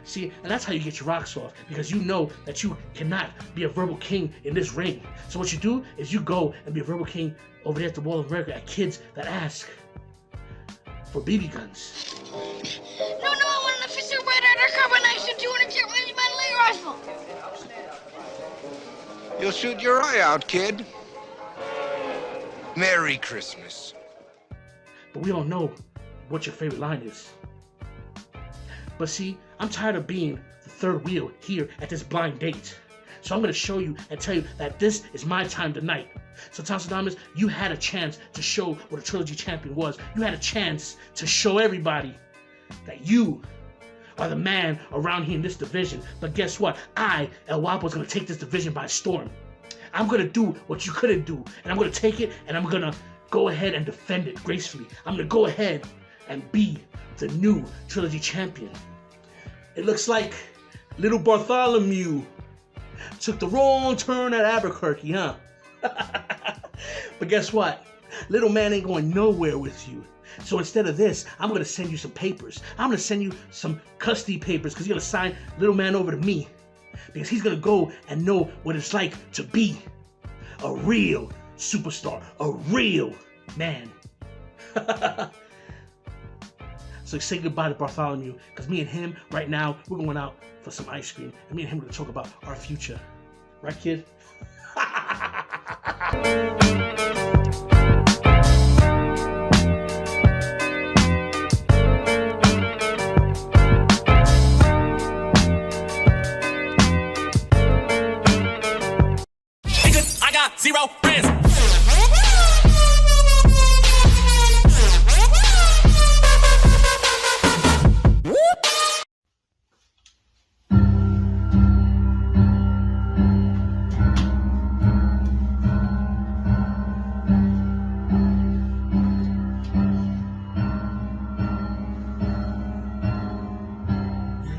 See, and that's how you get your rocks off, because you know that you cannot be a verbal king in this ring. So what you do is you go and be a verbal king over there at the Wall of America at kids that ask for BB guns. No, I want an official red combination 200 millimeter rifle. You'll shoot your eye out, kid. Merry Christmas. But we don't know what your favorite line is. But see, I'm tired of being the third wheel here at this blind date. So I'm going to show you and tell you that this is my time tonight. So Tonstadamus, you had a chance to show what a trilogy champion was. You had a chance to show everybody that you are the man around here in this division. But guess what? I, ELWAPPO, is going to take this division by storm. I'm going to do what you couldn't do. And I'm going to take it and I'm going to go ahead and defend it gracefully. I'm going to go ahead and be the new trilogy champion. It looks like little Bartholomew took the wrong turn at Albuquerque, huh? But guess what? Little man ain't going nowhere with you. So instead of this, I'm going to send you some papers. I'm going to send you some custody papers because you're going to sign little man over to me. Because he's going to go and know what it's like to be a real superstar, a real man. So say goodbye to Bartholomew, because me and him, right now, we're going out for some ice cream. And me and him are going to talk about our future. Right, kid? I got 0 friends.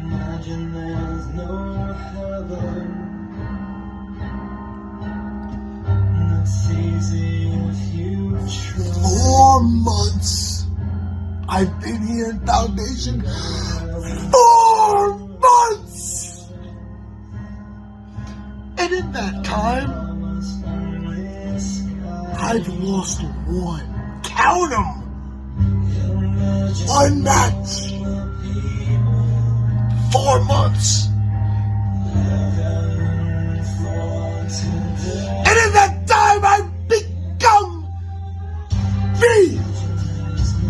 Imagine there's no heaven. It's easy if you try. 4 months. I've been here in Foundation 4 months. And in that time, I've lost 1. Count 'em. 1 match. 4 months. And in that time, I've become the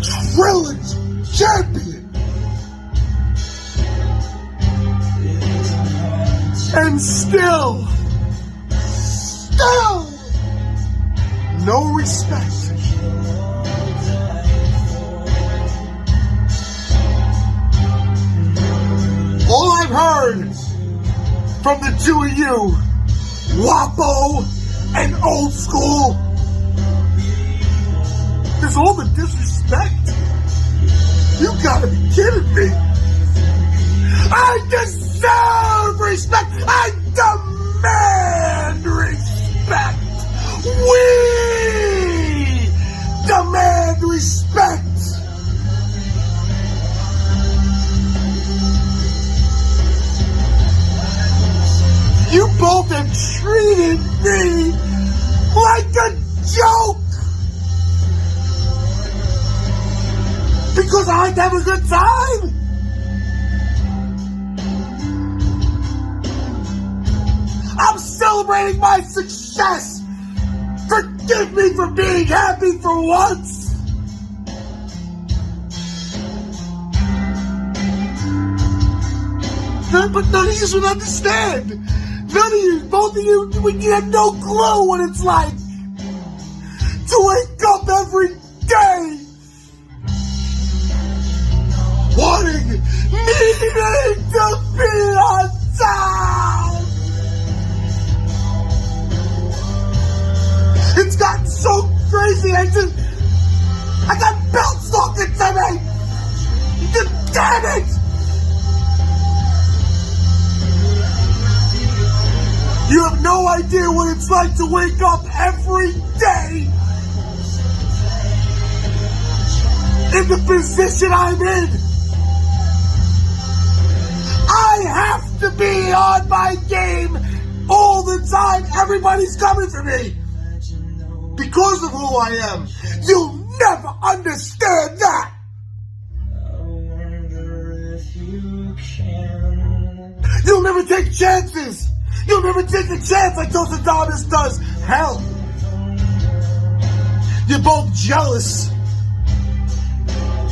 Trilogy Champion. And still, no respect. All I've heard from the 2 of you, WAPPO and Old School, is all the disrespect. You gotta be kidding me. I deserve respect. I demand respect. We demand respect. You both have treated me like a joke. Because I like to have a good time. I'm celebrating my success. Forgive me for being happy for once. But none of you would understand. None of you, both of you, you have no clue what it's like to wake up every day needing to be on top. It's gotten so crazy. I got belts talking to me. Damn it! You have no idea what it's like to wake up every day in the position I'm in. I have to be on my game all the time. Everybody's coming for me because of who I am. You'll never understand that. You'll never take chances. You'll never take a chance like Tonstadamus does. Hell, you're both jealous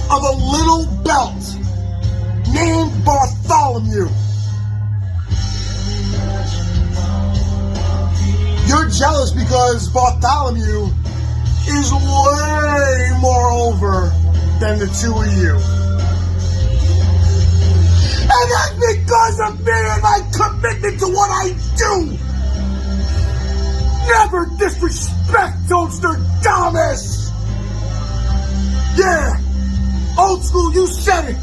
of a little belt named Bartholomew. You're jealous because Bartholomew is way more over than the two of you. And that's because of me and my commitment to what I do. Never disrespect Tonster DAMUS. Yeah, old school, you said it.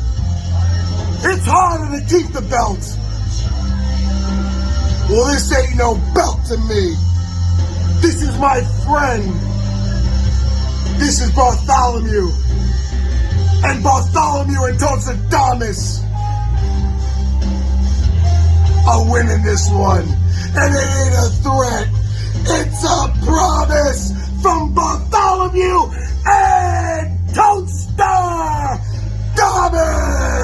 It's harder to keep the belt. Well, this ain't no belt to me. This is my friend. This is Bartholomew. And Bartholomew and Tonster DAMUS are winning this one. And it ain't a threat. It's a promise from Bartholomew and Tonster DAMUS.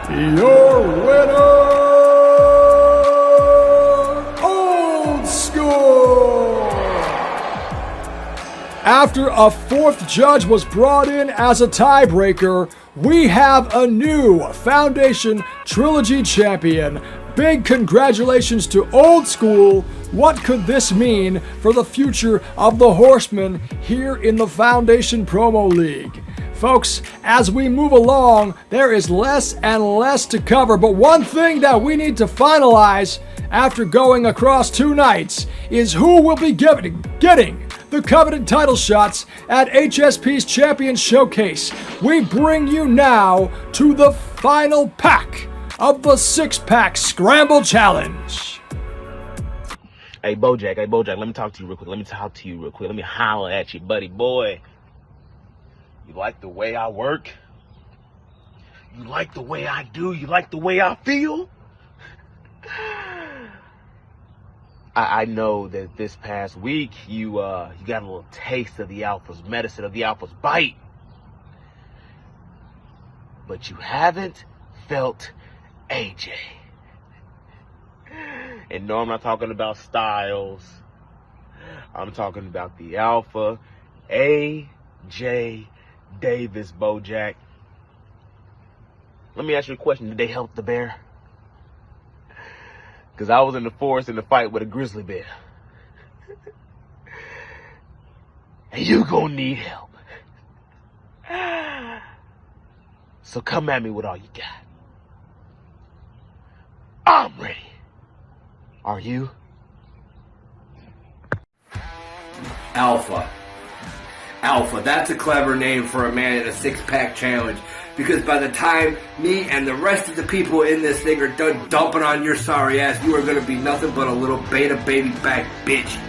Your winner, Old School! After a fourth judge was brought in as a tiebreaker, we have a new Foundation Trilogy champion. Big congratulations to Old School. What could this mean for the future of the Horsemen here in the Foundation Promo League? Folks, as we move along, there is less and less to cover, but one thing that we need to finalize after going across 2 nights is who will be getting the coveted title shots at HSP's Champion Showcase. We bring you now to the final pack of the 6-pack Scramble Challenge. Hey Bojack, let me talk to you real quick. Let me holler at you, buddy boy. You like the way I work? You like the way I do? You like the way I feel? I know that this past week you got a little taste of the Alpha's medicine, of the Alpha's bite. But you haven't felt AJ. And no, I'm not talking about Styles. I'm talking about the Alpha, AJ Davis, Bojack. Let me ask you a question. Did they help the bear? Because I was in the forest in the fight with a grizzly bear. And you gonna need help. So come at me with all you got. I'm ready. Are you? Alpha. Alpha, that's a clever name for a man in a 6-pack challenge, because by the time me and the rest of the people in this thing are done dumping on your sorry ass, you are going to be nothing but a little beta baby back bitch.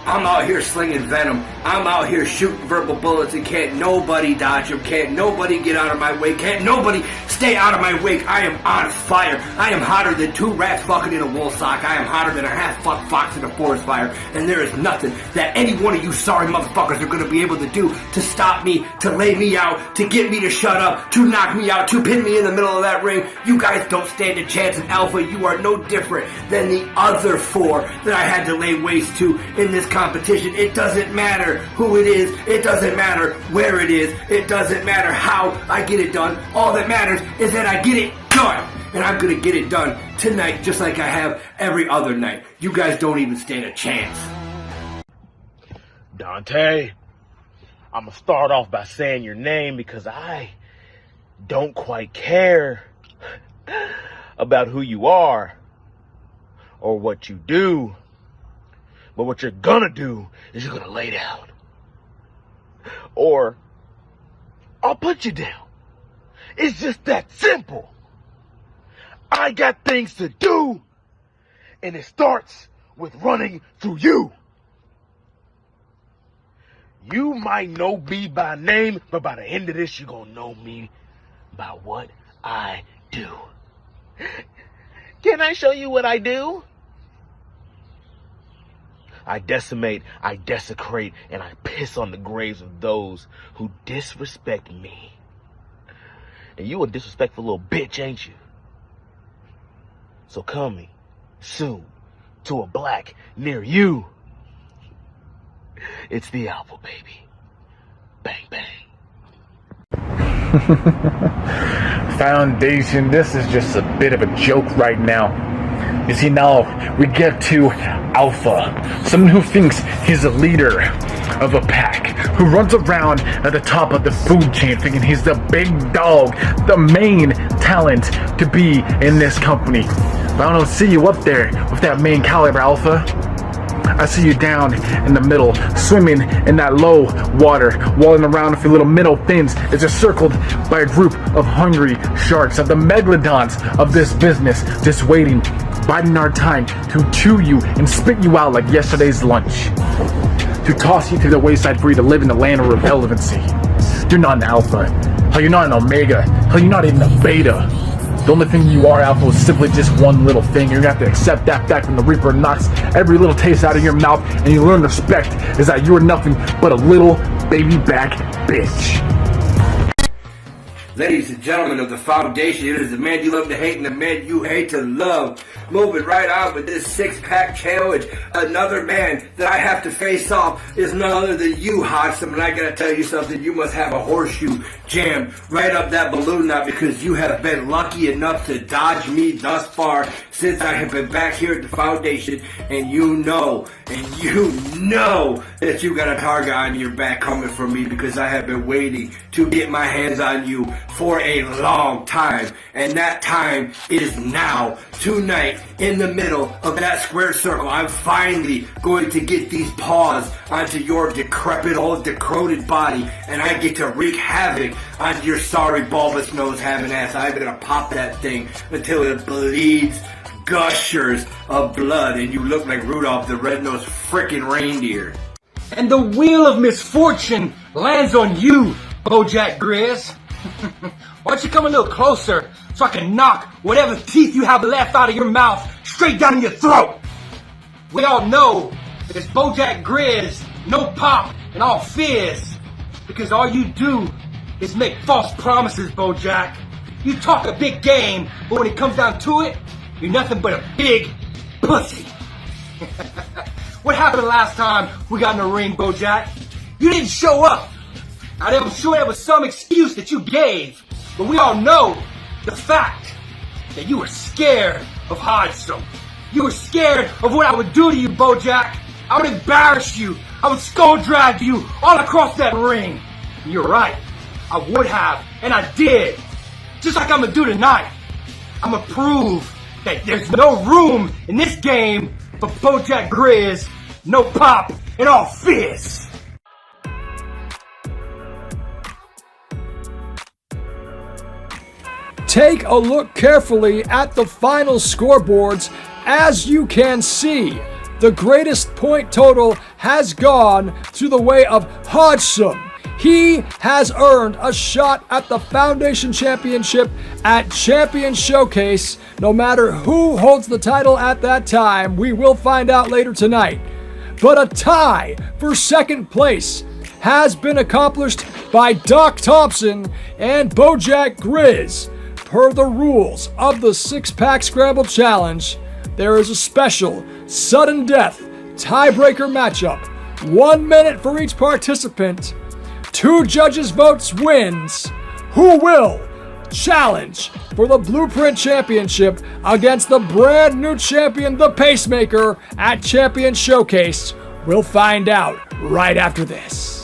I'm out here slinging venom. I'm out here shooting verbal bullets, and can't nobody dodge them. Can't nobody get out of my way. Can't nobody stay out of my wake. I am on fire. I am hotter than 2 rats fucking in a wool sock. I am hotter than a half-fucked fox in a forest fire. And there is nothing that any one of you sorry motherfuckers are going to be able to do to stop me, to lay me out, to get me to shut up, to knock me out, to pin me in the middle of that ring. You guys don't stand a chance in Alpha. You are no different than the other 4 that I had to lay waste to in this competition. It doesn't matter who it is. It doesn't matter where it is. It doesn't matter how I get it done. All that matters is that I get it done. And I'm going to get it done tonight just like I have every other night. You guys don't even stand a chance. Dante, I'm going to start off by saying your name because I don't quite care about who you are or what you do. But what you're gonna do is you're gonna lay down. Or I'll put you down. It's just that simple. I got things to do, and it starts with running through you. You might know me by name, but by the end of this, you're gonna know me by what I do. Can I show you what I do? I decimate, I desecrate, and I piss on the graves of those who disrespect me. And you a disrespectful little bitch, ain't you? So coming soon to a black near you, it's the Alpha, baby. Bang, bang. Foundation, this is just a bit of a joke right now. You see, now we get to Alpha, someone who thinks he's a leader of a pack, who runs around at the top of the food chain thinking he's the big dog, the main talent to be in this company. But I don't see you up there with that main caliber, Alpha. I see you down in the middle, swimming in that low water, walling around with your little minnow fins as you're circled by a group of hungry sharks, of the megalodons of this business, just waiting, biding our time to chew you and spit you out like yesterday's lunch, to toss you to the wayside for you to live in the land of irrelevancy. You're not an Alpha. Hell, you're not an Omega. Hell, you're not even a Beta. The only thing you are, Alpha, is simply just one little thing. You're gonna have to accept that fact when the Reaper knocks every little taste out of your mouth, and you learn respect is that you are nothing but a little baby back bitch. Ladies and gentlemen of the Foundation, it is the man you love to hate and the man you hate to love. Moving right on with this six-pack challenge. Another man that I have to face off is none other than you, Hodgson. And I gotta tell you something, you must have a horseshoe jammed right up that balloon now, because you have been lucky enough to dodge me thus far since I have been back here at the Foundation. And you know that you got a target on your back coming from me, because I have been waiting to get my hands on you for a long time, and that time is now. Tonight, in the middle of that square circle, I'm finally going to get these paws onto your decrepit, old, decrepit body, and I get to wreak havoc on your sorry, bulbous nose having ass. I'm gonna pop that thing until it bleeds gushers of blood, and you look like Rudolph the Red-Nosed frickin' Reindeer. And the wheel of misfortune lands on you, BoJack Grizz. Why don't you come a little closer so I can knock whatever teeth you have left out of your mouth straight down your throat? We all know that it's BoJack Grizz, no pop and all fizz, because all you do is make false promises, BoJack. You talk a big game, but when it comes down to it, you're nothing but a big pussy. What happened last time we got in the ring, BoJack? You didn't show up. I'm sure there was some excuse that you gave, but we all know the fact that you were scared of Hodgson. You were scared of what I would do to you, BoJack. I would embarrass you. I would skull drag you all across that ring. And you're right. I would have, and I did. Just like I'm gonna do tonight. I'm gonna prove that there's no room in this game for BoJack Grizz, no pop, and all fizz. Take a look carefully at the final scoreboards. As you can see, the greatest point total has gone to the way of Hodgson. He has earned a shot at the Foundation Championship at Champion Showcase. No matter who holds the title at that time, we will find out later tonight. But a tie for second place has been accomplished by Doc Thompson and BoJack Grizz. Per the rules of the six-pack scramble challenge, there is a special sudden death tiebreaker matchup. 1 minute for each participant. 2 judges' votes wins. Who will challenge for the Blueprint Championship against the brand new champion, the Pacemaker, at Champion Showcase? We'll find out right after this.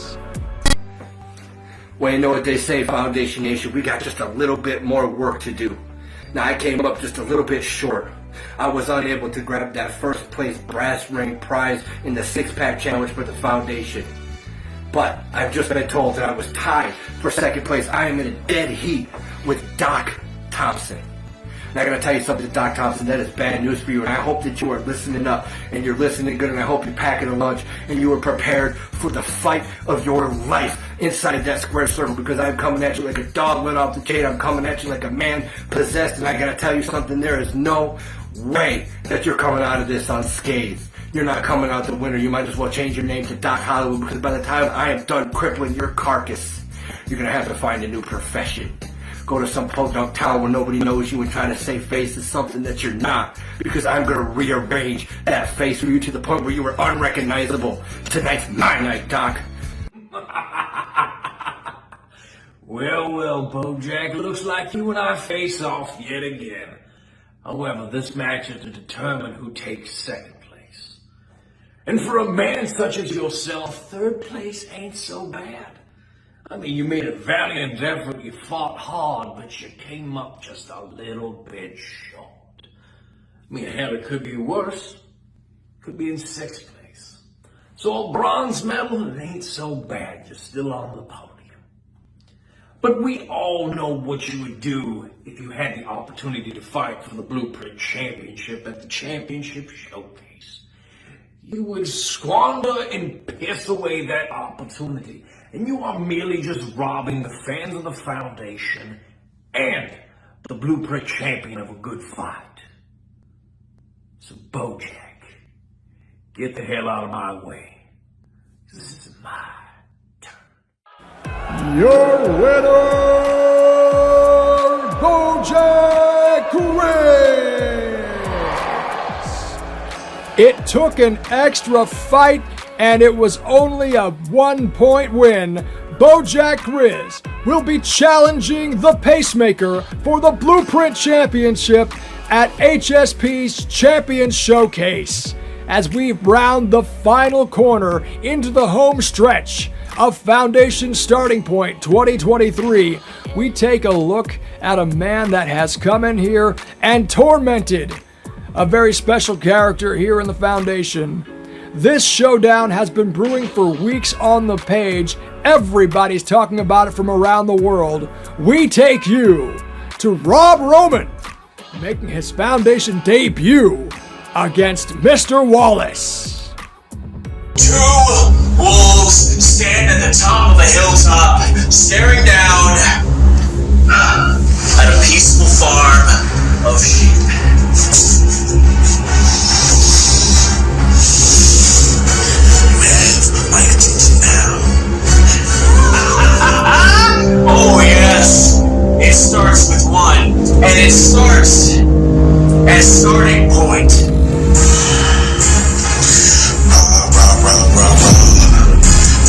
Well, you know what they say, Foundation Nation, we got just a little bit more work to do. Now, I came up just a little bit short. I was unable to grab that first place brass ring prize in the six-pack challenge for the Foundation. But I've just been told that I was tied for second place. I am in a dead heat with Doc Thompson. And I gotta tell you something, Doc Thompson, that is bad news for you, and I hope that you are listening up, and you're listening good, and I hope you're packing a lunch, and you are prepared for the fight of your life inside that square circle, because I'm coming at you like a dog let off the chain. I'm coming at you like a man possessed, and I gotta tell you something, there is no way that you're coming out of this unscathed. You're not coming out the winner. You might as well change your name to Doc Hollywood, because by the time I am done crippling your carcass, you're gonna have to find a new profession. Go to some podunk town where nobody knows you and try to save face as something that you're not, because I'm going to rearrange that face for you to the point where you are unrecognizable. Tonight's my night, Doc. Well, well, Bojack, looks like you and I face off yet again. However, this match is to determine who takes second place. And for a man such as yourself, third place ain't so bad. I mean, you made a valiant effort, you fought hard, but you came up just a little bit short. I mean, hell, it could be worse. Could be in sixth place. So a bronze medal, it ain't so bad. You're still on the podium. But we all know what you would do if you had the opportunity to fight for the Blueprint Championship at the Championship Showcase. You would squander and piss away that opportunity. And you are merely just robbing the fans of the Foundation and the Blueprint Champion of a good fight. So Bojack, get the hell out of my way. This is my Your winner, Bojack Riz. It took an extra fight, and it was only a 1-point win. Bojack Riz will be challenging the Pacemaker for the Blueprint Championship at HSP's Champion Showcase. As we round the final corner into the home stretch of Foundation Starting Point 2023, we take a look at a man that has come in here and tormented a very special character here in the Foundation. This showdown has been brewing for weeks on the page. Everybody's talking about it from around the world. We take you to Rob Roman, making his Foundation debut against Mr. Wallace. Two wolves stand at the top of a hilltop, staring down at a peaceful farm of sheep. You have my attention now. Oh yes, it starts with one, and it starts at starting point.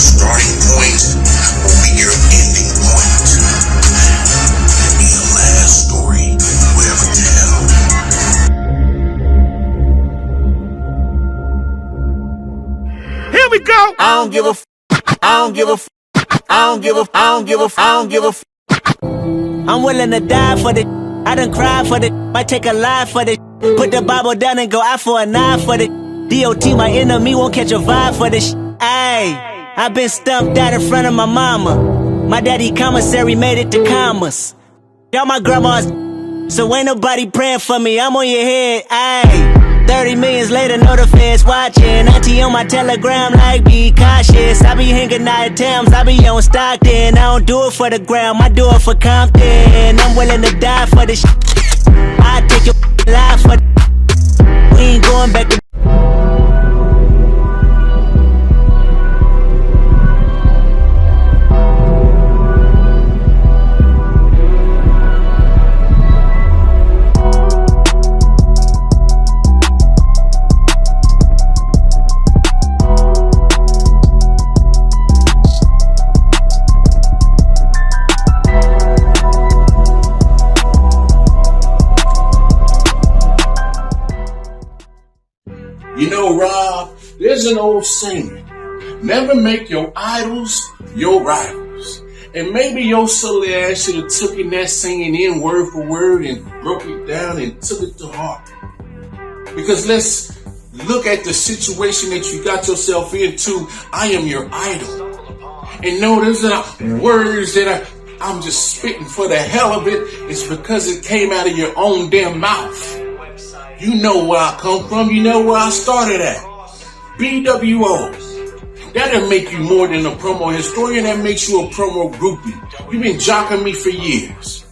Starting point will be your ending point. It'll be the last story you ever tell. Here we go. I don't give a f. I don't give a f. I don't give a f. I don't give a f. I don't give a f. I'm willing to die for the. I done cried for the. Might take a life for the. Put the Bible down and go out for a knife for the. DOT, my enemy, won't catch a vibe for this. Ayy, I been stumped out in front of my mama. My daddy commissary made it to commas. Y'all my grandma's, so ain't nobody praying for me. I'm on your head, ayy. 30 millions later, know the feds watching. Auntie on my telegram like, be cautious. I be hanging out at Thames, I be on Stockton. I don't do it for the gram, I do it for Compton. I'm willing to die for this. I take your life for the. We ain't going back to. You know, Rob, there's an old saying, never make your idols your rivals. And maybe your silly ass should have taken that saying in word for word and broke it down and took it to heart. Because let's look at the situation that you got yourself into. I am your idol. And no, there's not words that I'm just spitting for the hell of it. It's because it came out of your own damn mouth. You know where I come from. You know where I started at. BWO. That'll make you more than a promo historian. That makes you a promo groupie. You've been jocking me for years.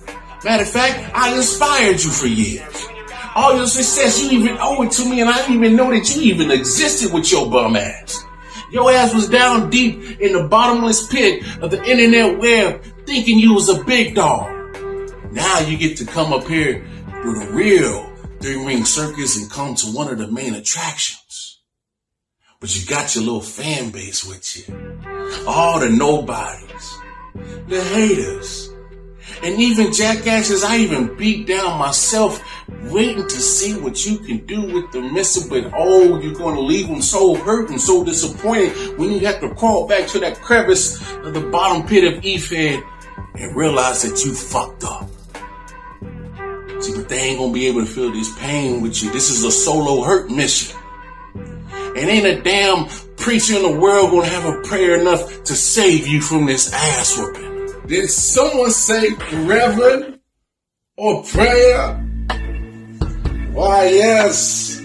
Matter of fact, I inspired you for years. All your success, you even owe it to me, and I didn't even know that you even existed with your bum ass. Your ass was down deep in the bottomless pit of the internet web thinking you was a big dog. Now you get to come up here with a real three-ring circus and come to one of the main attractions. But you got your little fan base with you. All the nobodies. the haters, and even jackasses I even beat down myself, waiting to see what you can do with the missile. But oh, you're going to leave them so hurt and so disappointed when you have to crawl back to that crevice of the bottom pit of Ethan and realize that you fucked up. See, but they ain't gonna be able to feel this pain with you. This is a solo hurt mission. And ain't a damn preacher in the world gonna have a prayer enough to save you from this ass whooping. Did someone say reverend or prayer? Why, yes.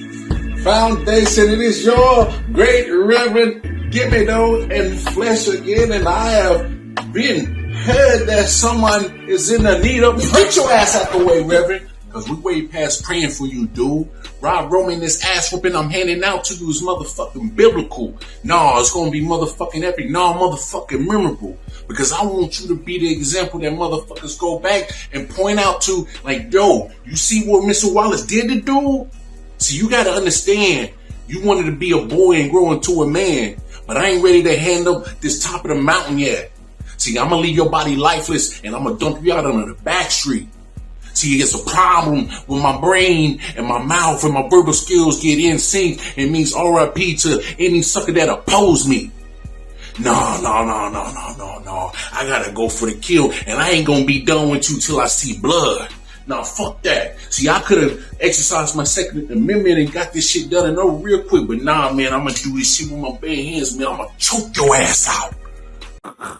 Foundation, it is your great reverend, give me those in flesh again, and I have been heard that someone is in the need of. Get your ass out the way, Reverend, because we way past praying for you, dude. Rob Roman, this ass whooping I'm handing out to you is motherfucking biblical. No, it's gonna be motherfucking epic. No, motherfucking memorable. Because I want you to be the example that motherfuckers go back and point out to, like, yo, you see what Mr. Wallace did to dude? See, you gotta understand, you wanted to be a boy and grow into a man, but I ain't ready to hand up this top of the mountain yet. See, I'm gonna leave your body lifeless and I'm gonna dump you out on the back street. See, it's a problem with my brain and my mouth and my verbal skills get in sync. It means RIP to any sucker that oppose me. No. I gotta go for the kill and I ain't gonna be done with you till I see blood. Nah, fuck that. See, I could have exercised my Second Amendment and got this shit done and over real quick, but nah, man, I'm gonna do this shit with my bare hands, man. I'm gonna choke your ass out.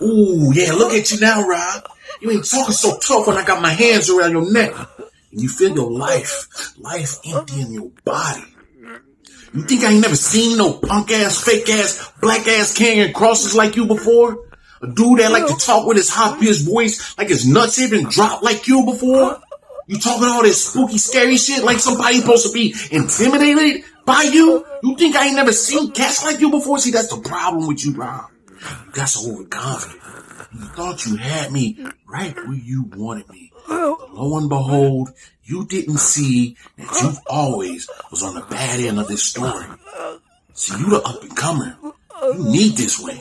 Ooh, yeah, look at you now, Rob. You ain't talking so tough when I got my hands around your neck. And you feel your life empty in your body. You think I ain't never seen no punk-ass, fake-ass, black-ass carrying crosses like you before? A dude that like to talk with his high-pitched voice like his nuts even dropped like you before? You talking all this spooky, scary shit like somebody supposed to be intimidated by you? You think I ain't never seen cats like you before? See, that's the problem with you, Rob. You got so overconfident. You thought you had me right where you wanted me. But lo and behold, you didn't see that you always was on the bad end of this story. See, you the up-and-comer. You need this win.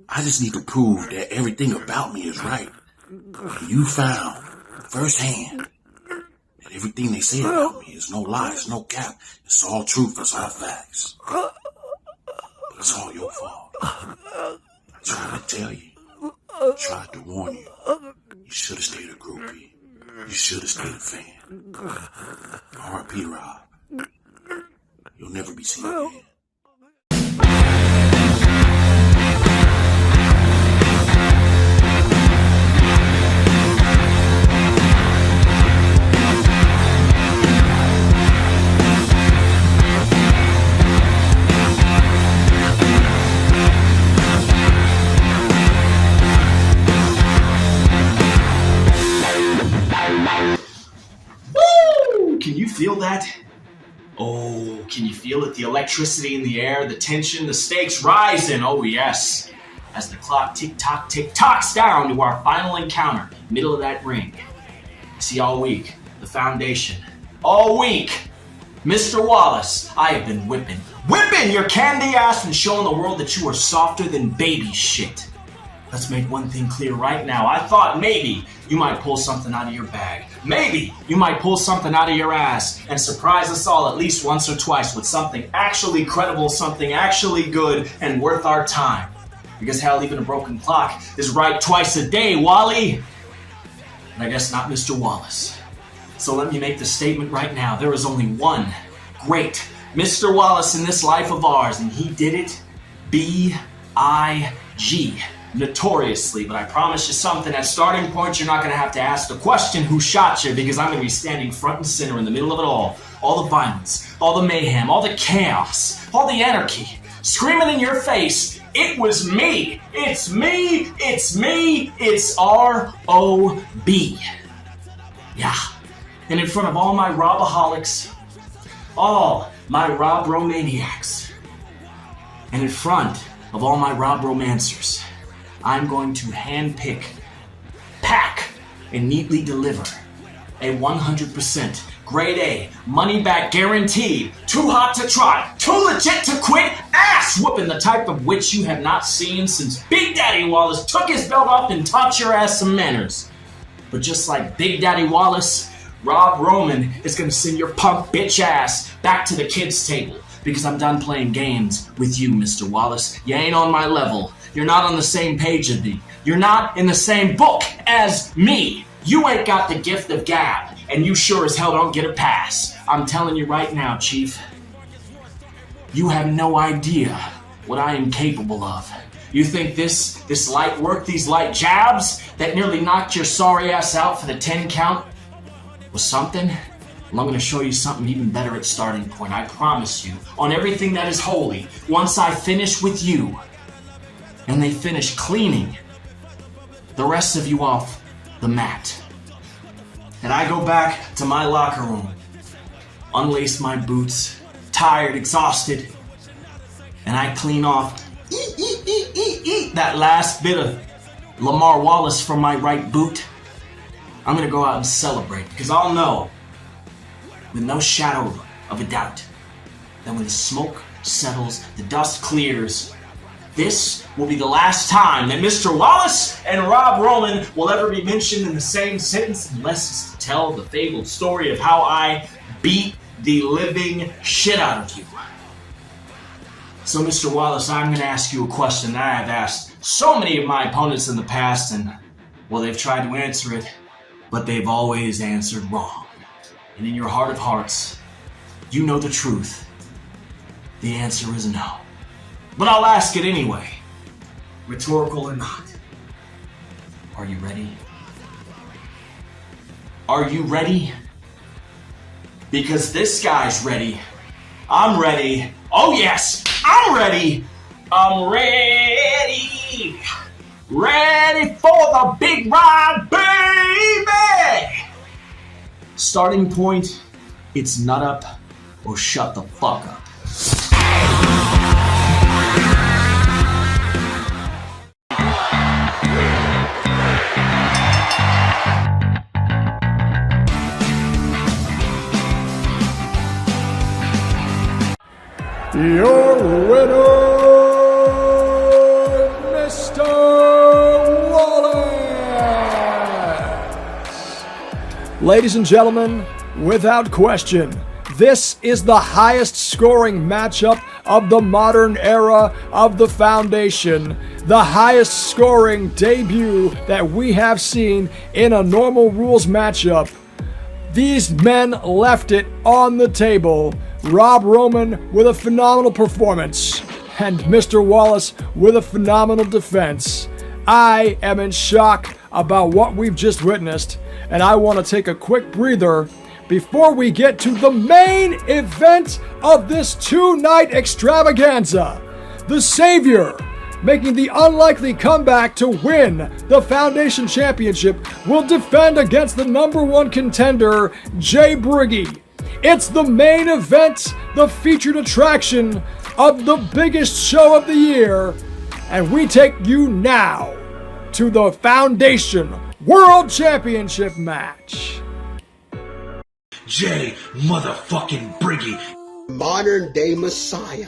I just need to prove that everything about me is right. And you found firsthand that everything they say about me is no lie, it's no cap. It's all truth, it's all facts. But it's all your fault. I tried to tell you. I tried to warn you. You should have stayed a groupie. You should have stayed a fan. R.I.P. Rob. You'll never be seen again. Can you feel that? Oh, can you feel it? The electricity in the air, the tension, the stakes rising. Oh yes. As the clock tick-tocks down to our final encounter, middle of that ring. See, all week, the foundation. All week, Mr. Wallace, I have been whipping your candy ass and showing the world that you are softer than baby shit. Let's make one thing clear right now. I thought maybe you might pull something out of your bag. Maybe you might pull something out of your ass and surprise us all at least once or twice with something actually credible, something actually good and worth our time. Because hell, even a broken clock is right twice a day, Wally. And I guess not Mr. Wallace. So let me make the statement right now. There is only one great Mr. Wallace in this life of ours, and he did it B-I-G. Notoriously, but I promise you something, at starting point you're not going to have to ask the question who shot you, because I'm going to be standing front and center in the middle of it all the violence, all the mayhem, all the chaos, all the anarchy, screaming in your face, it was me, it's me, it's me, it's R-O-B. Yeah, and in front of all my Robaholics, all my Rob Romaniacs, and in front of all my Rob Romancers, I'm going to handpick, pack, and neatly deliver a 100% grade A, money back guaranteed, too hot to try, too legit to quit, ass ass whooping, the type of which you have not seen since Big Daddy Wallace took his belt off and taught your ass some manners. But just like Big Daddy Wallace, Rob Roman is gonna send your punk bitch ass back to the kids' table because I'm done playing games with you, Mr. Wallace. You ain't on my level. You're not on the same page as me. You're not in the same book as me. You ain't got the gift of gab, and you sure as hell don't get a pass. I'm telling you right now, Chief. You have no idea what I am capable of. You think this light work, these light jabs that nearly knocked your sorry ass out for the 10 count was something? Well, I'm gonna show you something even better at starting point. I promise you, on everything that is holy, once I finish with you, and they finish cleaning the rest of you off the mat, and I go back to my locker room, unlace my boots, tired, exhausted, and I clean off that last bit of Lamar Wallace from my right boot, I'm gonna go out and celebrate, because I'll know with no shadow of a doubt that when the smoke settles, the dust clears, this will be the last time that Mr. Wallace and Rob Roman will ever be mentioned in the same sentence, unless it's to tell the fabled story of how I beat the living shit out of you. So, Mr. Wallace, I'm going to ask you a question that I have asked so many of my opponents in the past, and, well, they've tried to answer it, but they've always answered wrong. And in your heart of hearts, you know the truth. The answer is no. But I'll ask it anyway, rhetorical or not. Are you ready? Are you ready? Because this guy's ready. I'm ready. Oh yes, I'm ready. I'm ready. Ready for the big ride, baby! Starting point, it's nut up or shut the fuck up. Your winner, Mr. Wallace. Ladies and gentlemen, without question, this is the highest scoring matchup of the modern era of the Foundation. The highest scoring debut that we have seen in a normal rules matchup. These men left it on the table. Rob Roman with a phenomenal performance, and Mr. Wallace with a phenomenal defense. I am in shock about what we've just witnessed, and I want to take a quick breather before we get to the main event of this two-night extravaganza. The Savior, making the unlikely comeback to win the Foundation Championship, will defend against the #1 contender, Jay Briggy. It's the main event, the featured attraction of the biggest show of the year, and we take you now to the Foundation World Championship match. Jay motherfucking Briggy. Modern day Messiah.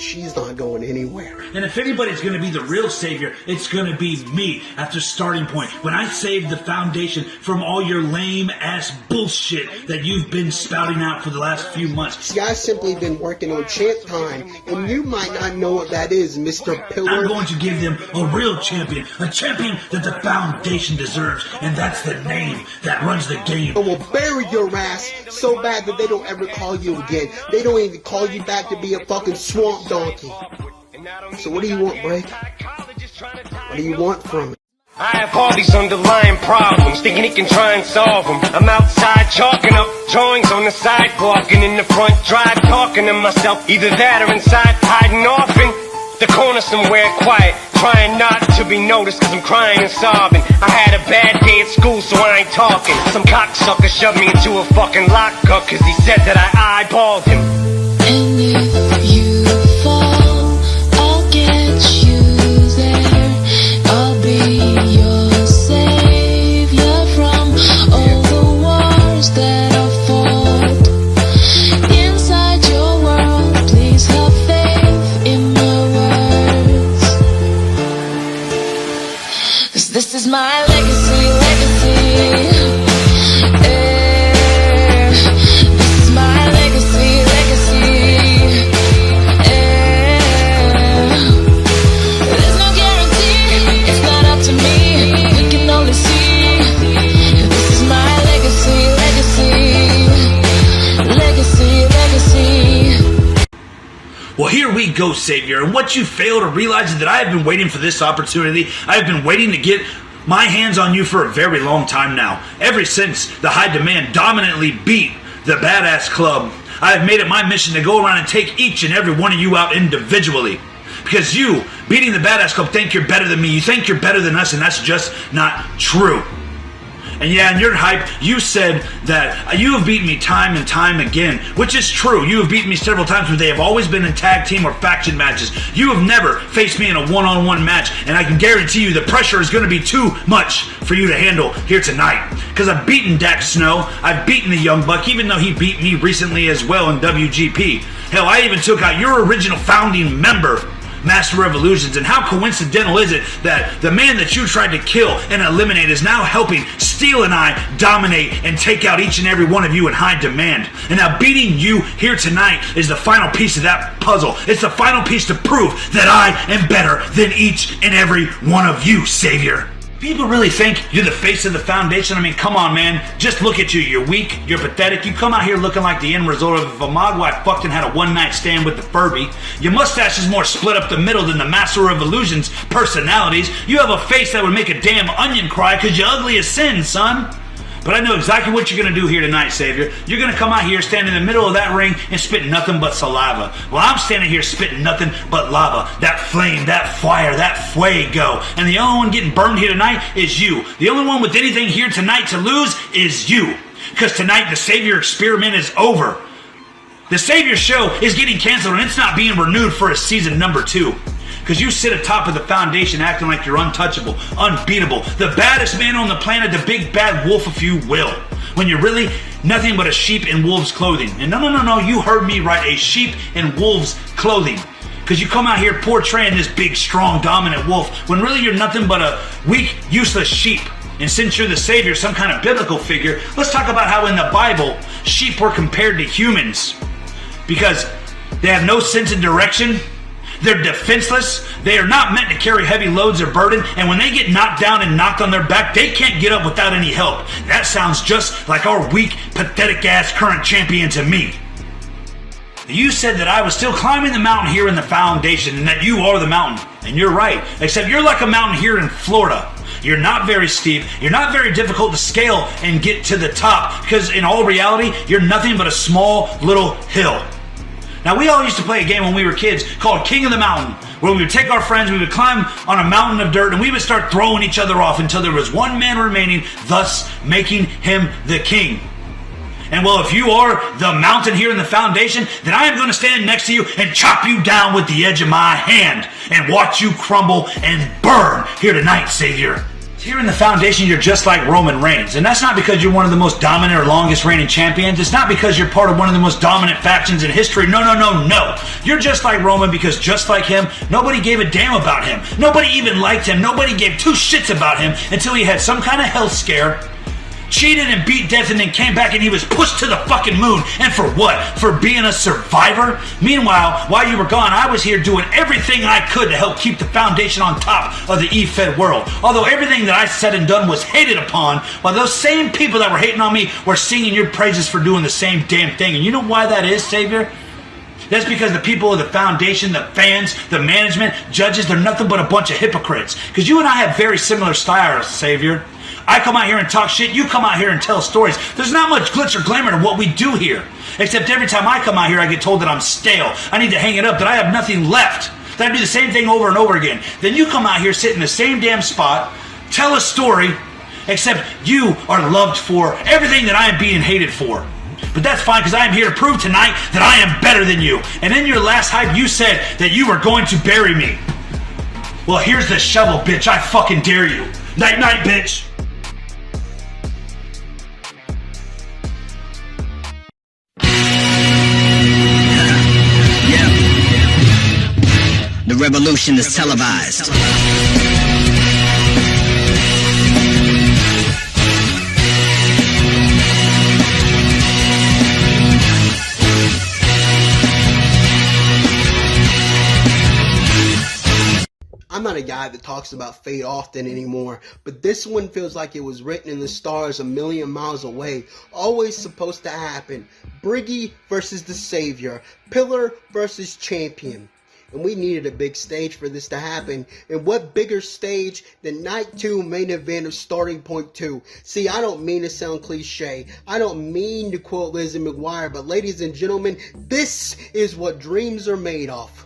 She's not going anywhere. And if anybody's going to be the real savior, it's going to be me after starting point. When I saved the Foundation from all your lame ass bullshit that you've been spouting out for the last few months. See, I've simply been working on champ time, and you might not know what that is, Mr. Pillar. I'm going to give them a real champion, a champion that the Foundation deserves, and that's the name that runs the game. I will bury your ass so bad that they don't ever call you again. They don't even call you back to be a fucking swamp donkey. So what do you want, Brig? What do you want from it? I have all these underlying problems, thinking he can try and solve them. I'm outside chalking up drawings on the sidewalk, and in the front drive talking to myself. Either that or inside hiding off in the corner somewhere quiet, trying not to be noticed cause I'm crying and sobbing. I had a bad day at school so I ain't talking. Some cocksucker shoved me into a fucking lockup cause he said that I eyeballed him. And if you fall, I'll get you there. I'll be your savior from all the wars that I fought. Inside your world, please have faith in me. 'Cause this is my legacy, legacy. Yeah. This is my legacy, legacy. Yeah. There's no guarantee, it's not up to me. We can only see. This is my legacy, legacy. Legacy, legacy. Well, here we go, Savior, and what you fail to realize is that I have been waiting for this opportunity. I have been waiting to get my hands on you for a very long time now. Ever since the High Demand dominantly beat the Badass Club, I have made it my mission to go around and take each and every one of you out individually. Because you, beating the Badass Club, think you're better than me. You think you're better than us, and that's just not true. And yeah, in your hype, you said that you have beaten me time and time again, which is true. You have beaten me several times, but they have always been in tag team or faction matches. You have never faced me in a one-on-one match, and I can guarantee you the pressure is going to be too much for you to handle here tonight. Because I've beaten Dax Snow, I've beaten the Young Buck, even though he beat me recently as well in WGP. Hell, I even took out your original founding member, Master of Illusions, and how coincidental is it that the man that you tried to kill and eliminate is now helping Steel and I dominate and take out each and every one of you in High Demand. And now beating you here tonight is the final piece of that puzzle. It's the final piece to prove that I am better than each and every one of you, Savior. People really think you're the face of the foundation? I mean, come on, man. Just look at you. You're weak. You're pathetic. You come out here looking like the end result of if a Mogwai fucking had a one-night stand with the Furby. Your mustache is more split up the middle than the Master of Illusions personalities. You have a face that would make a damn onion cry because you're ugly as sin, son. But I know exactly what you're going to do here tonight, Savior. You're going to come out here, stand in the middle of that ring, and spit nothing but saliva. Well, I'm standing here spitting nothing but lava. That flame, that fire, that fuego. And the only one getting burned here tonight is you. The only one with anything here tonight to lose is you. Because tonight, the Savior experiment is over. The Savior show is getting canceled, and it's not being renewed for a season number 2. Because you sit atop of the foundation acting like you're untouchable, unbeatable, the baddest man on the planet, the big bad wolf if you will, when you're really nothing but a sheep in wolf's clothing. And no, you heard me right, a sheep in wolf's clothing. Because you come out here portraying this big, strong, dominant wolf, when really you're nothing but a weak, useless sheep. And since you're the Savior, some kind of biblical figure, let's talk about how in the Bible, sheep were compared to humans. Because they have no sense of direction. They're defenseless. They are not meant to carry heavy loads or burden. And when they get knocked down and knocked on their back, they can't get up without any help. That sounds just like our weak, pathetic-ass current champion to me. You said that I was still climbing the mountain here in the foundation and that you are the mountain. And you're right. Except you're like a mountain here in Florida. You're not very steep. You're not very difficult to scale and get to the top. Because in all reality, you're nothing but a small little hill. Now, we all used to play a game when we were kids called King of the Mountain, where we would take our friends, we would climb on a mountain of dirt, and we would start throwing each other off until there was one man remaining, thus making him the king. And well, if you are the mountain here in the foundation, then I am going to stand next to you and chop you down with the edge of my hand and watch you crumble and burn here tonight, Savior. Here in the foundation, you're just like Roman Reigns. And that's not because you're one of the most dominant or longest reigning champions. It's not because you're part of one of the most dominant factions in history. No. You're just like Roman because just like him, nobody gave a damn about him. Nobody even liked him. Nobody gave 2 shits about him until he had some kind of health scare, cheated and beat death, and then came back and he was pushed to the fucking moon. And for what? For being a survivor? Meanwhile, while you were gone, I was here doing everything I could to help keep the foundation on top of the E-Fed world. Although everything that I said and done was hated upon, while those same people that were hating on me were singing your praises for doing the same damn thing. And you know why that is, Savior? That's because the people of the foundation, the fans, the management, judges, they're nothing but a bunch of hypocrites. Because you and I have very similar styles, Savior. I come out here and talk shit, you come out here and tell stories. There's not much glitz or glamour to what we do here. Except every time I come out here, I get told that I'm stale. I need to hang it up, that I have nothing left. That I do the same thing over and over again. Then you come out here, sit in the same damn spot, tell a story, except you are loved for everything that I am being hated for. But that's fine, because I am here to prove tonight that I am better than you. And in your last hype, you said that you were going to bury me. Well, here's the shovel, bitch. I fucking dare you. Night, night, bitch. The revolution is televised. guy that talks about fate often anymore, but this one feels like it was written in the stars a million miles away. Always supposed to happen. Briggy versus the Savior. Pillar versus Champion. And we needed a big stage for this to happen. And what bigger stage than Night 2 main event of Starting Point 2? See, I don't mean to sound cliche. I don't mean to quote Lizzie McGuire, but ladies and gentlemen, this is what dreams are made of.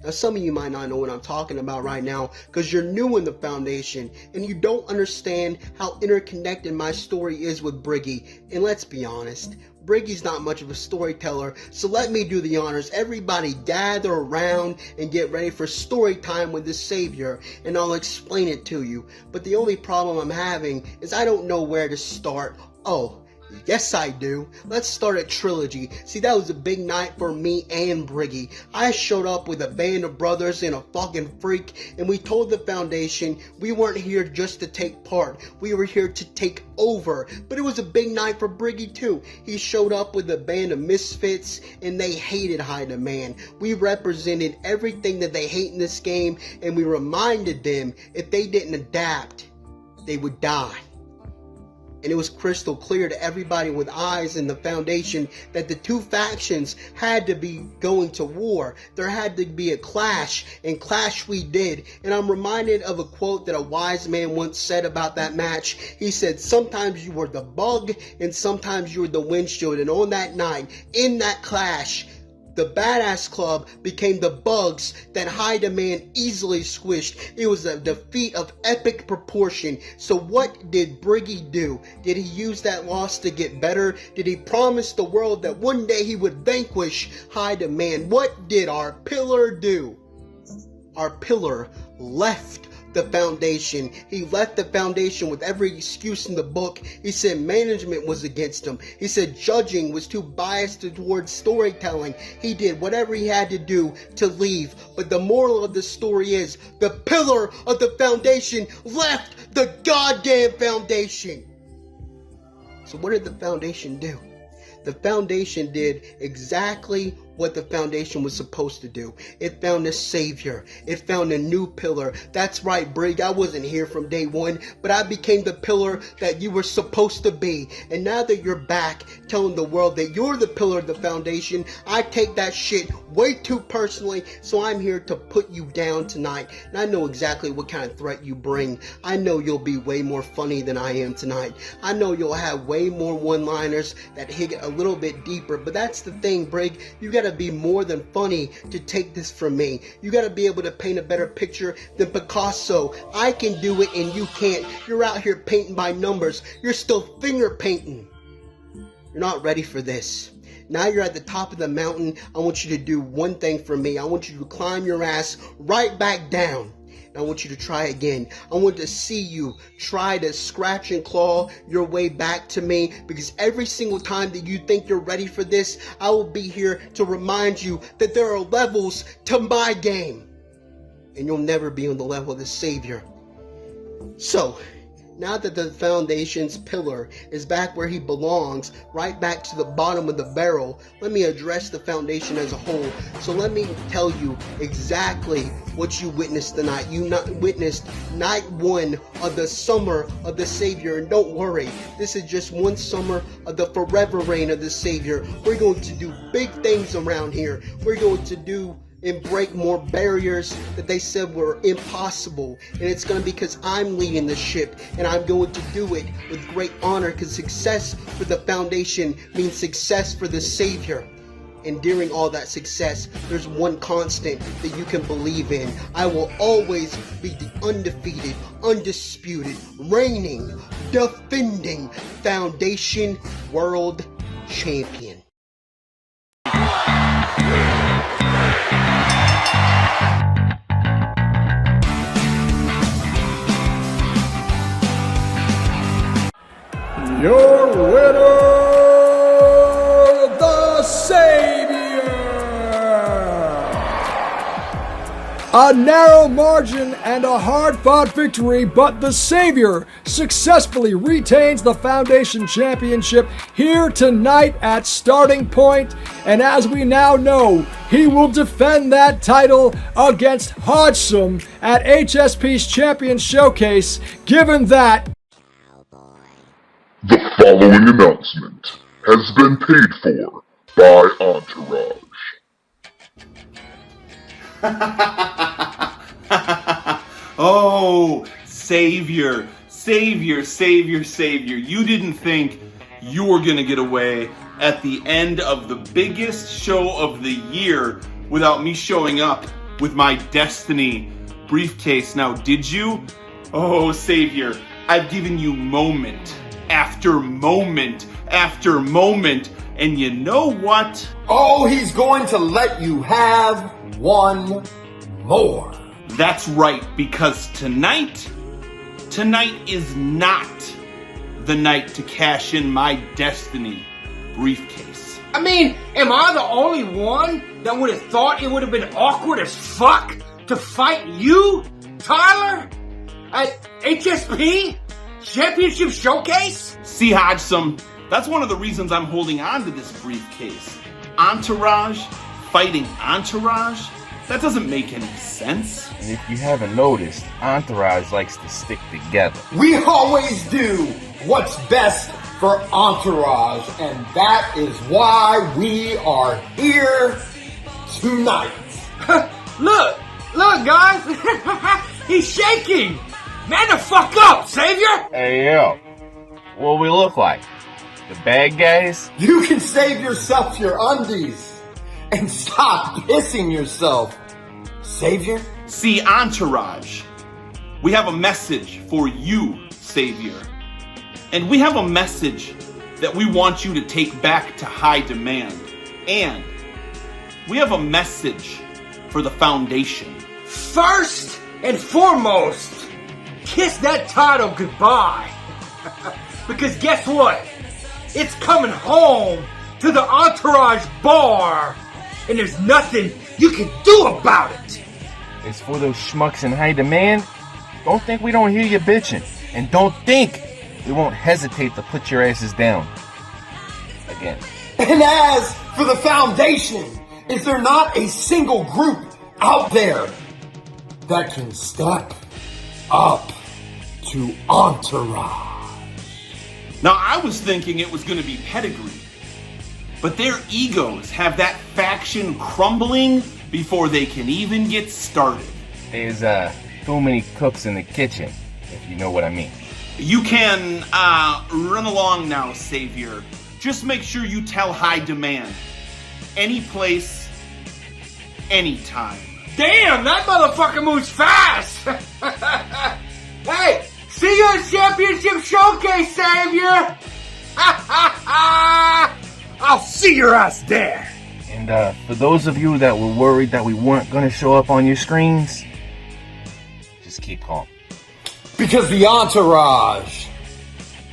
Now, some of you might not know what I'm talking about right now because you're new in the foundation and you don't understand how interconnected my story is with Briggy. And let's be honest, Briggy's not much of a storyteller, so let me do the honors. Everybody gather around and get ready for story time with the Savior, and I'll explain it to you. But the only problem I'm having is I don't know where to start. Oh, yes I do. Let's start at Trilogy. See, that was a big night for me and Briggy. I showed up with a band of brothers and a fucking freak, and we told the foundation we weren't here just to take part. We were here to take over. But it was a big night for Briggy too. He showed up with a band of misfits, and they hated High Demand. We represented everything that they hate in this game, and we reminded them if they didn't adapt, they would die. And it was crystal clear to everybody with eyes in the foundation that the two factions had to be going to war. There had to be a clash, and clash we did. And I'm reminded of a quote that a wise man once said about that match. He said, sometimes you were the bug and sometimes you were the windshield. And on that night, in that clash, the Badass Club became the bugs that High Demand easily squished. It was a defeat of epic proportion. So what did Briggy do? Did he use that loss to get better? Did he promise the world that one day he would vanquish High Demand? What did our pillar do? Our pillar left the foundation. He left the foundation with every excuse in the book. He said management was against him. He said judging was too biased towards storytelling. He did whatever he had to do to leave. But the moral of the story is the pillar of the foundation left the goddamn foundation. So what did the foundation do? The foundation did exactly what the foundation was supposed to do. It found a savior. It found a new pillar. That's right, Brig. I wasn't here from day one, but I became the pillar that you were supposed to be. And now that you're back telling the world that you're the pillar of the foundation, I take that shit way too personally, so I'm here to put you down tonight. And I know exactly what kind of threat you bring. I know you'll be way more funny than I am tonight. I know you'll have way more one-liners that hit a little bit deeper, but that's the thing, Brig. You gotta be more than funny to take this from me. You gotta be able to paint a better picture than Picasso. I can do it and you can't. You're out here painting by numbers. You're still finger painting. You're not ready for this. Now you're at the top of the mountain. I want you to do one thing for me. I want you to climb your ass right back down. I want you to try again. I want to see you try to scratch and claw your way back to me, because every single time that you think you're ready for this, I will be here to remind you that there are levels to my game, and you'll never be on the level of the Savior. So, now that the foundation's pillar is back where he belongs, right back to the bottom of the barrel, let me address the foundation as a whole. So let me tell you exactly what you witnessed tonight. You witnessed night one of the summer of the Savior. And don't worry, this is just one summer of the forever reign of the Savior. We're going to do big things around here. We're going to do and break more barriers that they said were impossible. And it's going to be because I'm leading the ship, and I'm going to do it with great honor, because success for the foundation means success for the Savior. And during all that success, there's one constant that you can believe in. I will always be the undefeated, undisputed, reigning, defending Foundation World Champion. Your winner, the Savior! A narrow margin and a hard-fought victory, but the Savior successfully retains the Foundation Championship here tonight at Starting Point, and as we now know, he will defend that title against Hodgson at HSP's Champion Showcase, given that the following announcement has been paid for by Entourage. Oh, Savior, Savior, Savior, Savior. You didn't think you were gonna get away at the end of the biggest show of the year without me showing up with my Destiny briefcase, now did you? Oh, Savior, I've given you moment after moment after moment, and you know what? Oh, he's going to let you have one more. That's right, because tonight is not the night to cash in my Destiny briefcase. I mean, am I the only one that would have thought it would have been awkward as fuck to fight you, Tyler, at HSP Championship Showcase? See, Hodgson, that's one of the reasons I'm holding on to this briefcase. Entourage fighting Entourage? That doesn't make any sense. And if you haven't noticed, Entourage likes to stick together. We always do what's best for Entourage, and that is why we are here tonight. Look, guys, he's shaking. Man the fuck up, Savior. Hey, yo, what we look like? The bad guys? You can save yourself your undies and stop pissing yourself, Savior. See, Entourage, we have a message for you, Savior. And we have a message that we want you to take back to High Demand. And we have a message for the Foundation. First and foremost, kiss that title goodbye. Because guess what? It's coming home to the Entourage bar. And there's nothing you can do about it. As for those schmucks in High Demand, don't think we don't hear you bitching. And don't think we won't hesitate to put your asses down. Again. And as for the Foundation, is there not a single group out there that can step up to Entourage? Now, I was thinking it was going to be Pedigree. But their egos have that faction crumbling before they can even get started. There's too many cooks in the kitchen, if you know what I mean. You can run along now, Savior. Just make sure you tell High Demand. Any place, anytime. Damn, that motherfucker moves fast. Hey, see you at Championship Showcase, Savior. I'll see your ass there. And for those of you that were worried that we weren't going to show up on your screens, just keep calm. Because the Entourage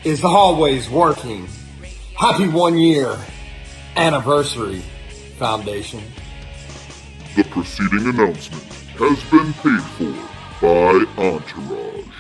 is always working. Happy 1 year anniversary, Foundation. The preceding announcement has been paid for by Entourage.